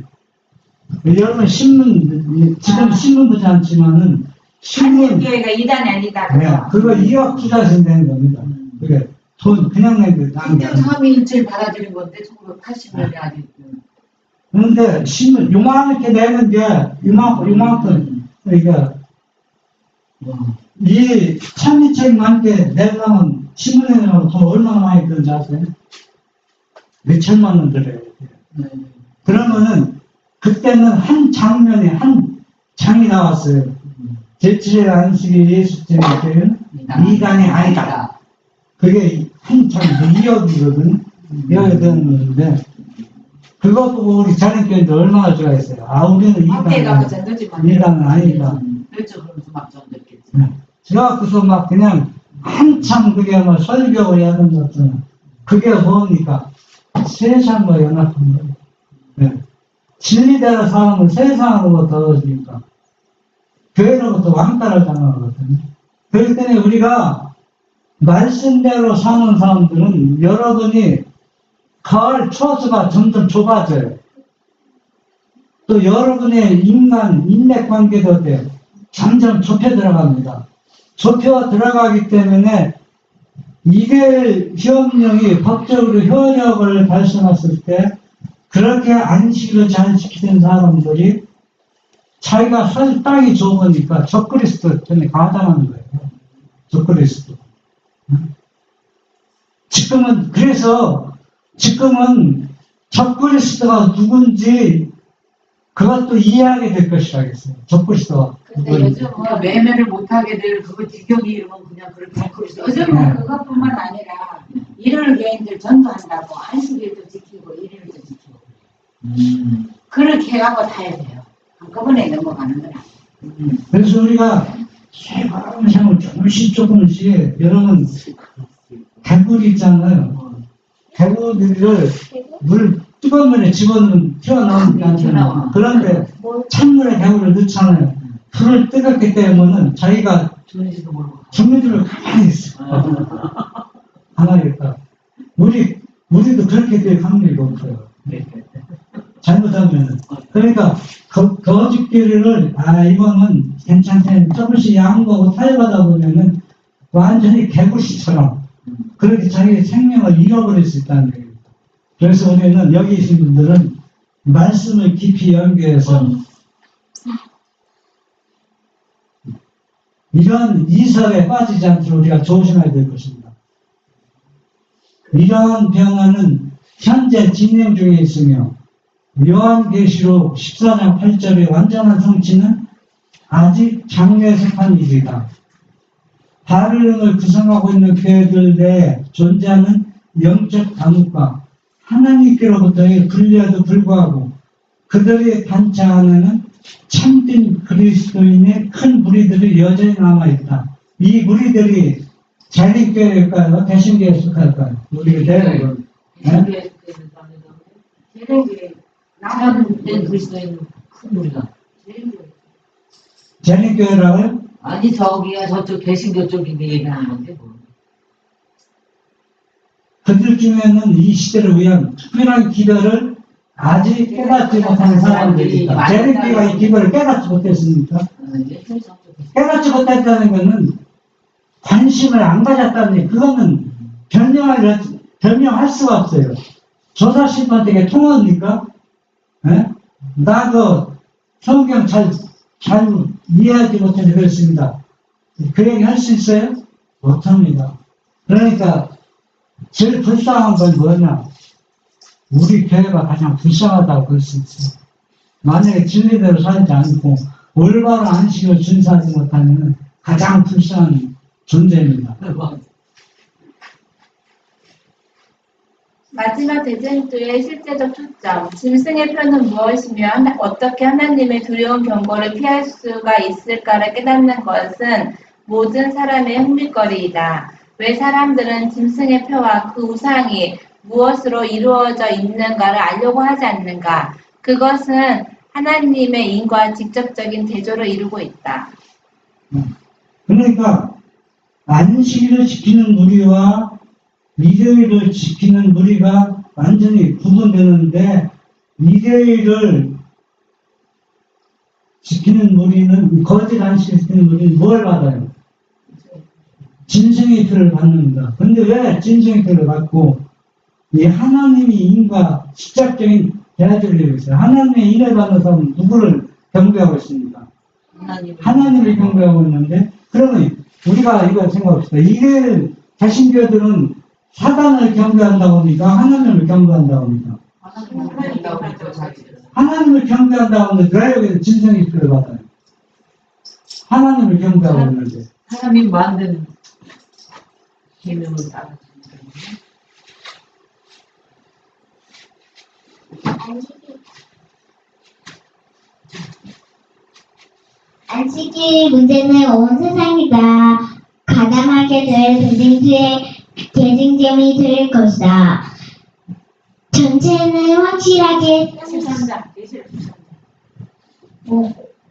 여러분 신문 지금 신문 보지 않지만은 신문 교회가 이단이 아니다. 네, 그거 2억 투자해서 된 겁니다. 그게 돈 그냥 낸게 그때 삼위일체를 받아들인 건데 1980년에 아직. 그런데 신문 요만하게 내는 게 요만큼 그러니까 이 참미책만 게 내려면 신문에 내려면 돈 얼마나 많이 드는지 아세요? 몇 천만 원 들어요. 그러면은 그때는 한 장면에 한 장이 나왔어요. 제7의 안식일 예수님의 교회는 이단이 아니다. 그게 한 장, 2억이거든. 2억이 되는 건데, 그거 보고 우리 자린교회도 얼마나 좋아했어요. 우리는 이단은 아니다. 그렇죠. 그러면서 막 전됐겠지. 그래갖고서 막 그냥 한참 그게 뭐 설교를 하는 것 같잖아. 그게 뭡니까? 세상과 연합한 거예요. 네. 진리대로 사람은 세상으로부터 떨어지니까 교회로부터 왕따를 당하거든요. 그렇기 때문에 우리가 말씀대로 사는 사람들은 여러분이 가을 초수가 점점 좁아져요. 또 여러분의 인맥관계도 돼요. 점점 좁혀 들어갑니다. 좁혀 들어가기 때문에 이별 협력이 법적으로 효력을 발생했을 때 그렇게 안식일을 잘 지키는 사람들이 자기가 사실 땅이 좋으니까 적그리스도 때문에 가담하는 거예요. 적그리스도. 지금은 적그리스도가 누군지 그것도 이해하게 될 것이라겠어요. 적그리스도가 근데 누군지. 요즘은 매매를 못하게 될 그거 지경이 이러면 그냥 그렇게 할 거지. 요즘은 그것뿐만 아니라 일요일 개인들 전도한다고 안식일도 지키고 일요일도 지키고 그렇게 해갖고 다 해야 돼요. 한꺼번에 넘어가는 건 아니에요. 그래서 우리가 세상을 조금씩 여러분 개구리 있잖아요. 개구리를 물 뜨거운 물에 집어넣으면 튀어나오니까 튀어나와. 그런데 찬물에 개구리를 넣잖아요. 불을 뜨겁기 때문에 자기가 죽는지도 모르고. 죽는지를 가만히 있어. 가만히 있다. 우리도 그렇게 될 확률이 높아요. 잘못하면. 그러니까 거짓기를 이거는 괜찮대. 조금씩 양보하고 타협하다 보면은 완전히 개구리처럼 그렇게 자기 생명을 잃어버릴 수 있다는 거예요. 그래서 우리는 여기 계신 분들은 말씀을 깊이 연구해서 이런 이설에 빠지지 않도록 우리가 조심해야 될 것입니다. 이러한 변화는 현재 진행 중에 있으며 요한계시록 14장 8절의 완전한 성취는 아직 장래에 속한 일이다. 바벨론을 구성하고 있는 교회들 내에 존재하는 영적 암흑과 하나님께로부터의 분리에도 불구하고 그들의 단체 안에는 참된 그리스도인의 큰 무리들이 여전히 남아있다. 이 무리들이 재림교회일까요? 대신교회에 속할까요? 우리가 대부분. 네? 재림교회 사람된 그리스도인 큰 우리가. 재림교회라고요? 아니 저기야 저쪽 개신교 쪽인데 얘기하는 건데 뭐. 그들 중에는 이 시대를 위한 특별한 기별을 아직 깨닫지 못한 사람들이 있다. 재림교회가 이 기별을 깨닫지 못했습니까? 깨닫지 못했다는 것은 관심을 안 가졌다는 얘기. 그거는 변명할 수가 없어요. 조사심판 되게 통합니까? 예? 나 그 성경 잘 이해하지 못해서 그렇습니다. 그 얘기 할 수 있어요? 못합니다. 그러니까 제일 불쌍한 건 뭐냐? 우리 교회가 가장 불쌍하다고 볼 수 있어요. 만약에 진리대로 살지 않고 올바른 안식을 준수하지 못하면 가장 불쌍한 존재입니다. 마지막 대쟁투의 실제적 초점, 짐승의 표는 무엇이며 어떻게 하나님의 두려운 경고를 피할 수가 있을까를 깨닫는 것은 모든 사람의 흥미거리이다. 왜 사람들은 짐승의 표와 그 우상이 무엇으로 이루어져 있는가를 알려고 하지 않는가? 그것은 하나님의 인과 직접적인 대조를 이루고 있다. 그러니까 안식일을 지키는 무리와 일요일을 지키는 무리가 완전히 구분되는데 일요일을 지키는 무리는 거짓 안식을 지키는 무리는 뭘 받아요? 짐승의 표를 받는다. 근데 왜 짐승의 표를 받고 이 하나님이 인과 직접적인 대화를 이루고 있어요. 하나님의 인을 받는 사람은 누구를 경배하고 있습니까? 하나님을 경배하고 있는데 그러면 우리가 이거 생각합시다. 일요일 개신교들은 사단을 경배한다고 합니까? 하나님을 경배한다고 합니까? 하나님을 경배한다고 하는데 왜 여기서 짐승의 표를 받아요? 하나님을 경배하고 있는데 사람이 만든 계명을 따라. 안식일 문제는 온 세상이 다 가담하게 될 대쟁점이 될 것이다. 전체는 확실하게 13장, 계시록 13장.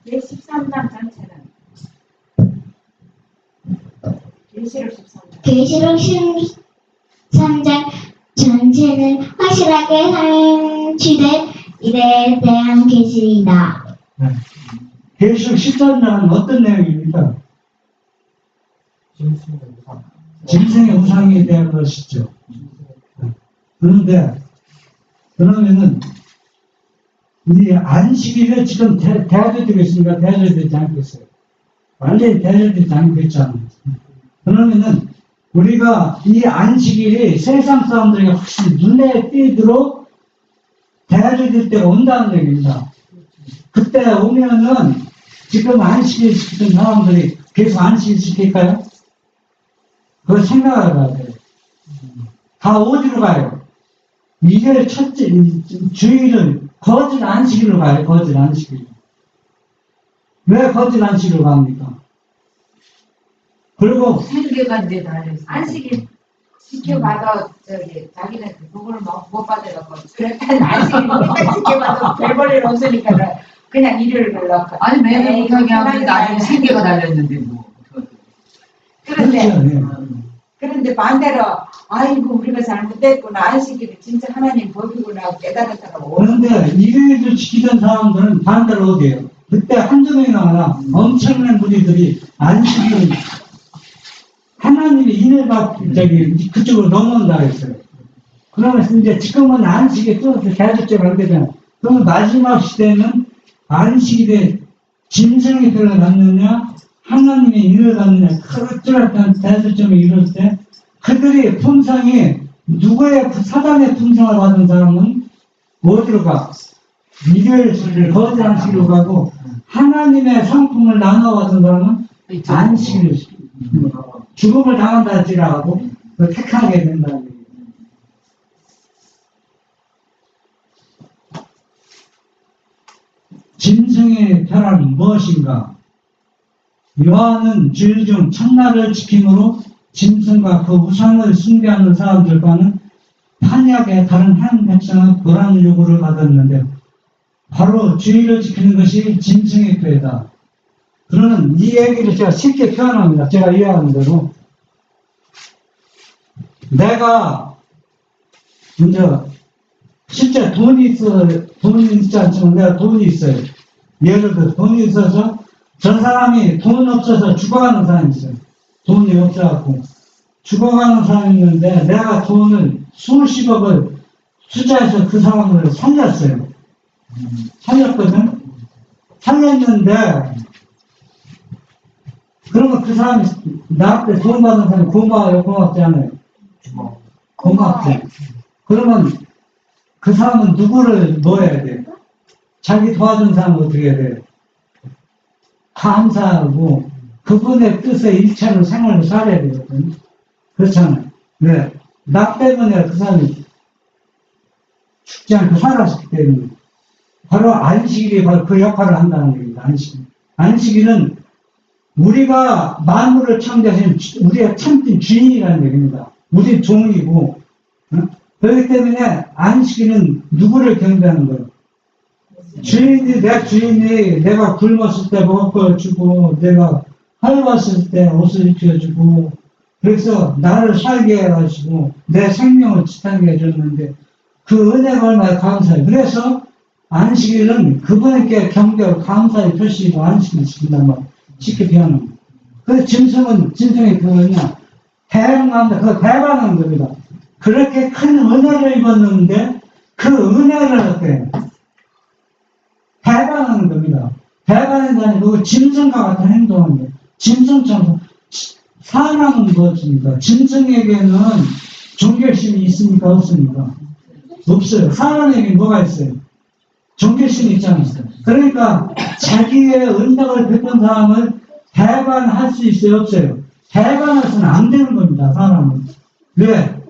제 13장 전체는 계시록 13장. 계시록 13장 전체는 확실하게 상취된 일에 대한 계시이다. 계시록 13장은 어떤 내용입니까? 짐승의 우상에 대한 것이죠. 그런데 그러면은 이 안식일을 지금 대화되고 있으니까 대화되지 않겠어요. 완전히 대화되지 않겠잖아요. 그러면은 우리가 이 안식일이 세상 사람들에게 확실히 눈에 띄도록 대화될 때가 온다는 얘기입니다. 그때 오면은 지금 안식일 시키는 사람들이 계속 안식일 시킬까요? 그걸 생각을 해야 돼요. 다 어디로 가요? 이게 첫째, 주일은 거짓 안식일로 가요, 거짓 안식일. 왜 거짓 안식일로 갑니까? 그리고, 생계가 이제 다 알려서. 안식일 지켜봐도 자기는 그걸 못 받으려고 안식일 지켜봐도 별 볼일 없으니까 그냥 일요일 걸로. 아니 매일 못하게 하면 나중에 생계가 달렸는데 뭐. 그런데 반대로 아이고 우리가 잘못됐구나 안식일이 진짜 하나님 법이구나 깨달았다고. 그런데 일요일을 지키던 사람들은 반대로 어디에요? 그때 한두 명이 나와 엄청난 무리들이 안식일 하나님의 인을 그쪽으로 넘어온다 했어요. 그러면서 이제 지금은 안식에 또 대적제를 하게 되잖아요. 그러면 마지막 시대는 안식일에 짐승의 표를 갖느냐 하나님의 인을 갖느냐 그렇지만 대적점이 이룰 때 그들의 품성이 누구의 사단의 품성을 받은 사람은 어디로 가? 일요일 거짓 안식일로 가고 하나님의 상품을 나눠 받은 사람은 안식일로 죽음을 당한다 할지라도 택하게 된다는 얘기예요. 짐승의 표란 무엇인가? 요한은 주일 중 첫날을 지킴으로 짐승과 그 우상을 숭배하는 사람들과는 판약의 다른 한 백성은 그러한 요구를 받았는데 바로 주일을 지키는 것이 짐승의 표이다. 그러는 이 얘기를 제가 쉽게 표현합니다. 제가 이해하는 대로 내가 먼저 실제 돈이 있지 않지만 내가 돈이 있어요. 예를 들어 돈이 있어서 저 사람이 돈 없어서 죽어가는 사람이 있어요. 돈이 없어갖고 죽어가는 사람이 있는데 내가 돈을 수십억을 투자해서 그 사람을 살렸어요. 살렸거든. 살렸는데 그러면 그 사람이 나한테 돈 받은 사람이 고마워요, 고맙지 않아요? 고맙지. 그러면 그 사람은 누구를 넣어야 돼? 자기 도와준 사람을 어떻게 해야 돼? 감사하고 그분의 뜻에 일차로 생활을 살아야 되거든. 그렇잖아요. 네. 나 때문에 그 사람이 죽지 않고 살았기 때문에 바로 안식일이 바로 그 역할을 한다는 얘기입니다. 안식일은 우리가 만물을 창조하신 우리가 참된 주인이라는 얘기입니다. 우리 종이고 그렇기 때문에 안식일은 누구를 경배하는 거예요? 내 주인이 내가 굶었을 때 먹을 걸 주고 내가 헐벗을 때 옷을 입혀주고 그래서 나를 살게 해가지고 내 생명을 지탱해 해줬는데 그 은혜가 얼마나 감사해요. 그래서 안식일은 그분에게 경배하고 감사의 표시로 안식을 지킨단 말이에요. 쉽게 표현합니다. 그 짐승의 그거냐 대응한다. 그거 대반하는 겁니다. 그렇게 큰 은혜를 입었는데 그 은혜를 어때요? 대반하는 겁니다. 대반한다는 그 짐승과 같은 행동하는 거예요. 짐승처럼 사람은 무엇입니까? 짐승에게는 존경심이 있습니까? 없습니까? 없어요. 사람에게 뭐가 있어요? 존경심이 있잖아요. 그러니까 자기의 은덕을 베푼 사람을 대반할 수 있어요? 없어요? 대반해서는 안 되는 겁니다. 사람은. 왜?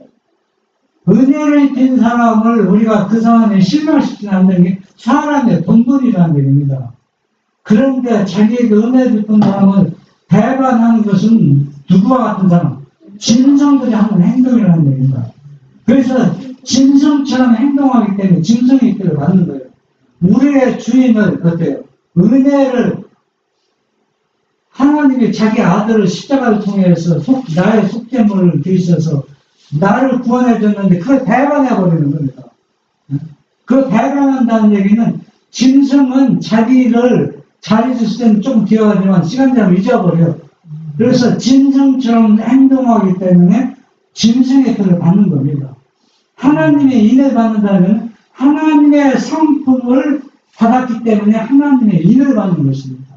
은혜를 입힌 사람을 우리가 그 사람에 실망시키지 않는 게 사람의 본분이라는 얘기입니다. 그런데 자기에게 은혜를 베푼 사람을 배반하는 것은 누구와 같은 사람? 짐승들이 하는 행동이라는 얘기입니다. 그래서 짐승처럼 행동하기 때문에 짐승의 입대를 받는 거예요. 우리의 주인은 어때요? 은혜를 하나님이 자기 아들을 십자가를 통해서 나의 속죄물을 드리셔서 나를 구원해 줬는데 그걸 배반해 버리는 겁니다. 그 배반한다는 얘기는 짐승은 자기를 잘해줬을 때는 좀 기억하지만 시간 지나면 잊어버려요. 그래서 짐승처럼 행동하기 때문에 짐승의 표를 받는 겁니다. 하나님의 인을 받는다면 하나님의 상품을 받았기 때문에 하나님의 인을 받는 것입니다.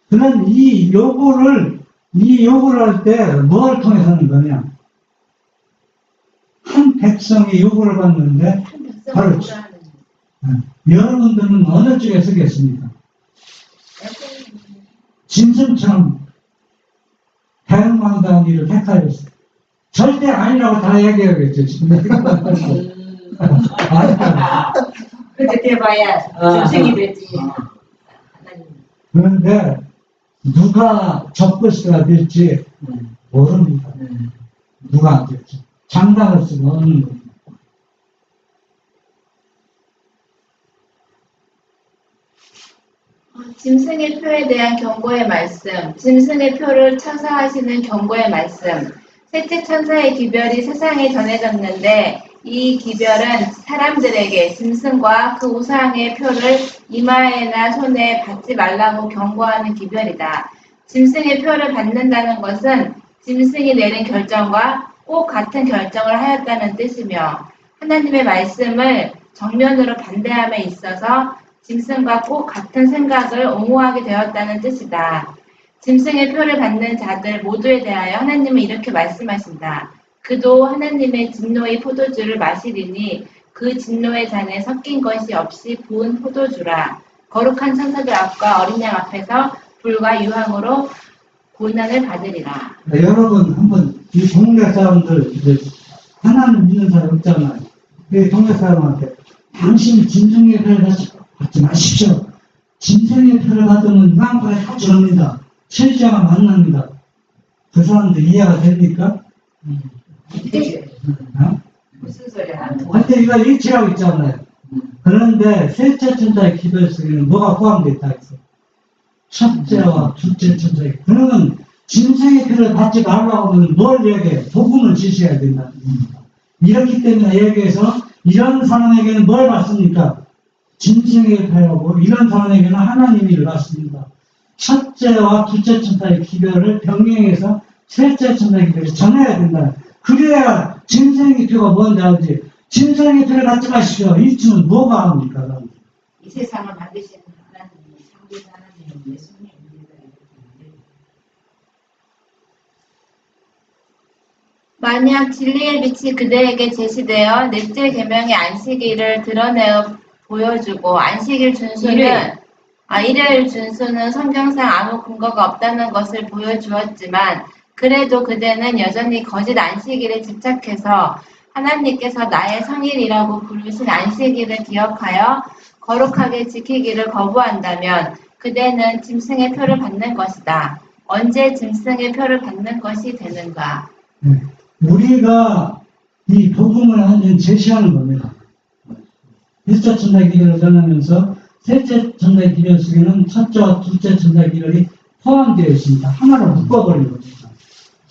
그는 이 요구를 할 때 뭘 통해서 하는 거냐? 한 백성이 요구를 받는데 바로 여러분들은 어느 쪽에 서겠습니까? 짐승처럼 대응망대한 일을 택하였어요. 절대 아니라고 다 얘기하겠죠. 지금 아니야. 그렇게 돼봐야 조식이 되지. 하나님. 그런데 누가 적그리스도가 될지 모릅니다. 누가 안 될지 장담할 수가 없는 겁니다. 짐승의 표에 대한 경고의 말씀, 짐승의 표를 처사하시는 경고의 말씀. 셋째 천사의 기별이 세상에 전해졌는데 이 기별은 사람들에게 짐승과 그 우상의 표를 이마에나 손에 받지 말라고 경고하는 기별이다. 짐승의 표를 받는다는 것은 짐승이 내린 결정과 꼭 같은 결정을 하였다는 뜻이며 하나님의 말씀을 정면으로 반대함에 있어서 짐승과 꼭 같은 생각을 옹호하게 되었다는 뜻이다. 짐승의 표를 받는 자들 모두에 대하여 하나님은 이렇게 말씀하신다. 그도 하나님의 진노의 포도주를 마시리니 그 진노의 잔에 섞인 것이 없이 부은 포도주라. 거룩한 천사들 앞과 어린 양 앞에서 불과 유황으로 고난을 받으리라. 네, 여러분 한번 이 동네 사람들 이제 하나님 믿는 사람 있잖아요. 그 동네 사람한테 당신 짐승의 표를 받지 마십시오. 짐승의 표를 받으면 유황불에 터집니다. 실제가 만납니다. 그 사람들 이해가 됩니까? 무슨 소리야? 근데 이거 일치하고 있잖아요. 그런데 셋째 천사의 기별 속에는 뭐가 포함되어 있다 했어? 첫째와 둘째 천사의. 그러면 짐승의 표를 받지 말라고 하면 뭘 얘기해? 복음을 지시해야 된다는 겁니다. 이렇기 때문에 얘기해서 이런 사람에게는 뭘 받습니까? 짐승의 표하고 이런 사람에게는 하나님의 일을 받습니다. 첫째와 둘째 천사의 기별을 병행해서 셋째 천사의 기별을 전해야 된다. 그래야 짐승의 표가 뭔지 알지. 짐승의 표를 받지 마시오. 이 춤은 뭐가 합니까? 이 세상을 만드시는 하나님이 창조주 하나님은 예수님 우리가 이렇게 만약 진리의 빛이 그대에게 제시되어 넷째 계명의 안식일을 드러내어 보여주고 안식일 준수는 일요일 준수는 성경상 아무 근거가 없다는 것을 보여주었지만 그래도 그대는 여전히 거짓 안식일에 집착해서 하나님께서 나의 성일이라고 부르신 안식일을 기억하여 거룩하게 지키기를 거부한다면 그대는 짐승의 표를 받는 것이다. 언제 짐승의 표를 받는 것이 되는가? 우리가 이 복음을 완전 제시하는 겁니다. 일째 천사의 기별을 전하면서 셋째 천사의 기별 속에는 첫째와 둘째 천사의 기별이 포함되어 있습니다. 하나로 묶어버린 겁니다.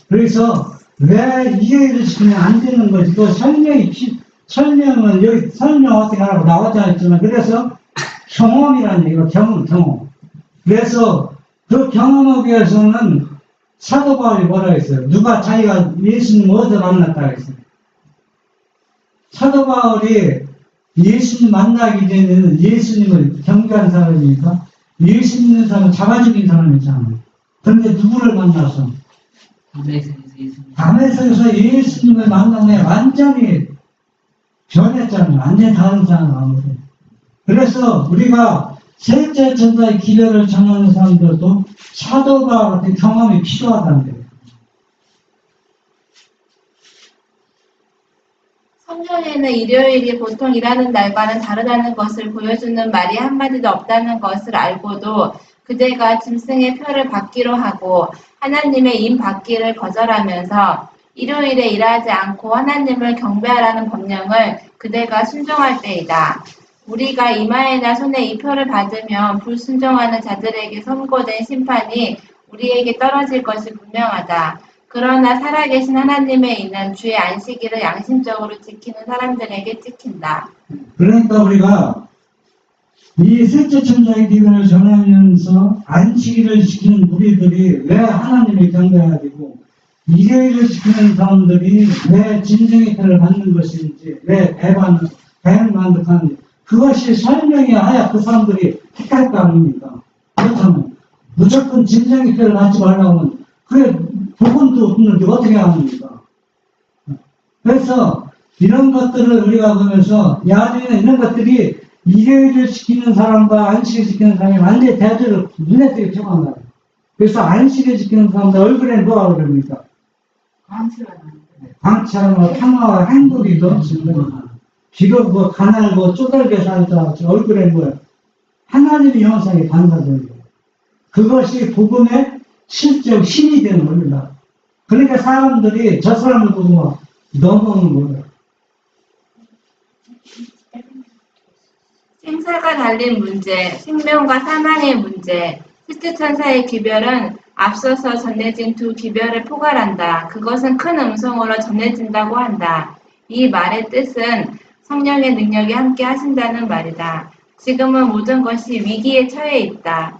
그래서 왜 이해를 시키면 안 되는 거지? 그 설명은 여기 설명 어떻게 하라고 나왔지 않았지만 그래서 경험이라는 얘기가 경험. 그래서 그 경험하기 위해서는 사도 바울이 뭐라 했어요? 누가 자기가 예수님 어디서 만났다 했어요? 사도 바울이 예수님 만나기 전에는 예수님을 경배한 사람이니까 예수 믿는 사람은 잡아 죽인 사람이잖아요. 그런데 누구를 만나서? 담에서에서 예수님을 만나면 완전히 변했잖아요. 완전히 다른 사람으로. 그래서 우리가 셋째 천사의 기별을 전하는 사람들도 사도바 같은 경험이 필요하다는 거예요. 성경에는 일요일이 보통 일하는 날과는 다르다는 것을 보여주는 말이 한마디도 없다는 것을 알고도 그대가 짐승의 표를 받기로 하고 하나님의 임 받기를 거절하면서 일요일에 일하지 않고 하나님을 경배하라는 법령을 그대가 순종할 때이다. 우리가 이마에나 손에 이 표를 받으면 불순종하는 자들에게 선고된 심판이 우리에게 떨어질 것이 분명하다. 그러나 살아계신 하나님의 이는 주의 안식일을 양심적으로 지키는 사람들에게 찍힌다. 그러니까 우리가 이 셋째 천사의 기별을 전하면서 안식일을 지키는 우리들이 왜 하나님을 경배해야 되고 일요일을 지키는 사람들이 왜 짐승의 표를 받는 것인지 왜 배는 만족하는지 그것이 설명이 하야 그 사람들이 택할 거 아닙니까? 그렇다면 무조건 진정의 표를 하지 말라고 하면 그게 복음도 없는데 어떻게 합니까? 그래서 이런 것들을 우리가 보면서 야중에 이런 것들이 일요일을 지키는 사람과 안식을 지키는 사람이 완전히 대조를 눈에 띄게 표현한다. 그래서 안식을 지키는 사람들 얼굴에 뭐가 그럽니까? 광채하는 평화와 행복이 넘치는 비록 뭐 가난하고 쪼달게 살다 얼굴에 뭐야 하나님의 형상이 반사되는 거예요. 그것이 복음의 실적 힘이 되는 겁니다. 그러니까 사람들이 저 사람을 보고 막 넘어오는 거예요. 생사가 달린 문제, 생명과 사망의 문제, 실제천사의 기별은 앞서서 전해진 두 기별을 포괄한다. 그것은 큰 음성으로 전해진다고 한다. 이 말의 뜻은 성령의 능력이 함께 하신다는 말이다. 지금은 모든 것이 위기에 처해 있다.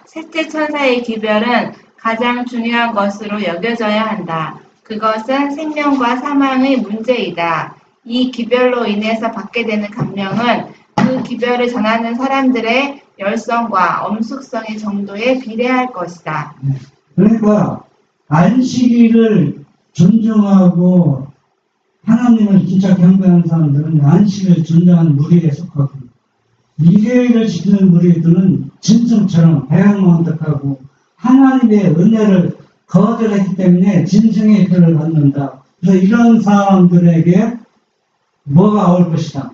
셋째 천사의 기별은 가장 중요한 것으로 여겨져야 한다. 그것은 생명과 사망의 문제이다. 이 기별로 인해서 받게 되는 감명은 그 기별을 전하는 사람들의 열성과 엄숙성의 정도에 비례할 것이다. 그러니까 안식일을 존중하고 하나님을 진짜 경배하는 사람들은 안식을 존중하는 무리에 속하고 일요일을 지키는 무리들은 짐승처럼 배양망덕하고 하나님의 은혜를 거절했기 때문에 짐승의 표를 받는다. 그래서 이런 사람들에게 뭐가 올 것이다?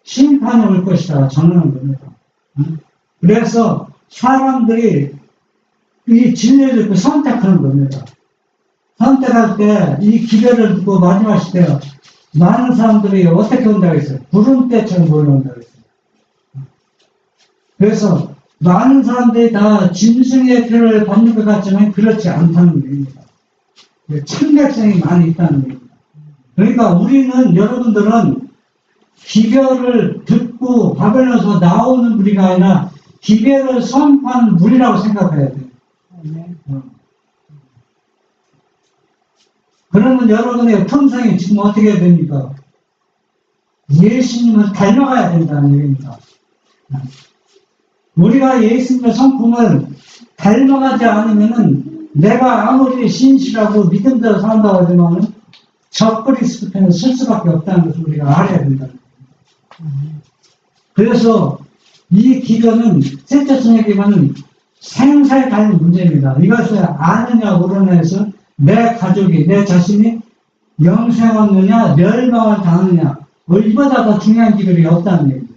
심판이 올 것이다. 전하는 겁니다. 그래서 사람들이 이 진리를 듣고 선택하는 겁니다. 선택할 때 이 기별을 듣고 마지막 시대에 많은 사람들이 어떻게 온다고 했어요? 구름대처럼 몰려온다고 했어요. 그래서 많은 사람들이 다 짐승의 표를 받는 것 같지만 그렇지 않다는 얘기입니다. 참백성이 많이 있다는 얘기입니다. 그러니까 우리는 여러분들은 기별을 듣고 바벨론에서 나오는 무리가 아니라 기별을 선포하는 무리라고 생각해야 돼요. 그러면 여러분의 품성이 지금 어떻게 됩니까? 예수님을 닮아가야 된다는 얘기입니다. 우리가 예수님의 성품을 닮아가지 않으면은 내가 아무리 신실하고 믿음대로 산다고 하지만은 적그리스도편에 쓸 수밖에 없다는 것을 우리가 알아야 된다. 그래서 이 기도는 셋째 천의 기도는 생사에 달린 문제입니다. 이것을 아느냐 모르느냐 해서 내 가족이 내 자신이 영생 얻느냐 멸망을 당하느냐 이보다 더 중요한 기도이 없다는 얘기입니다.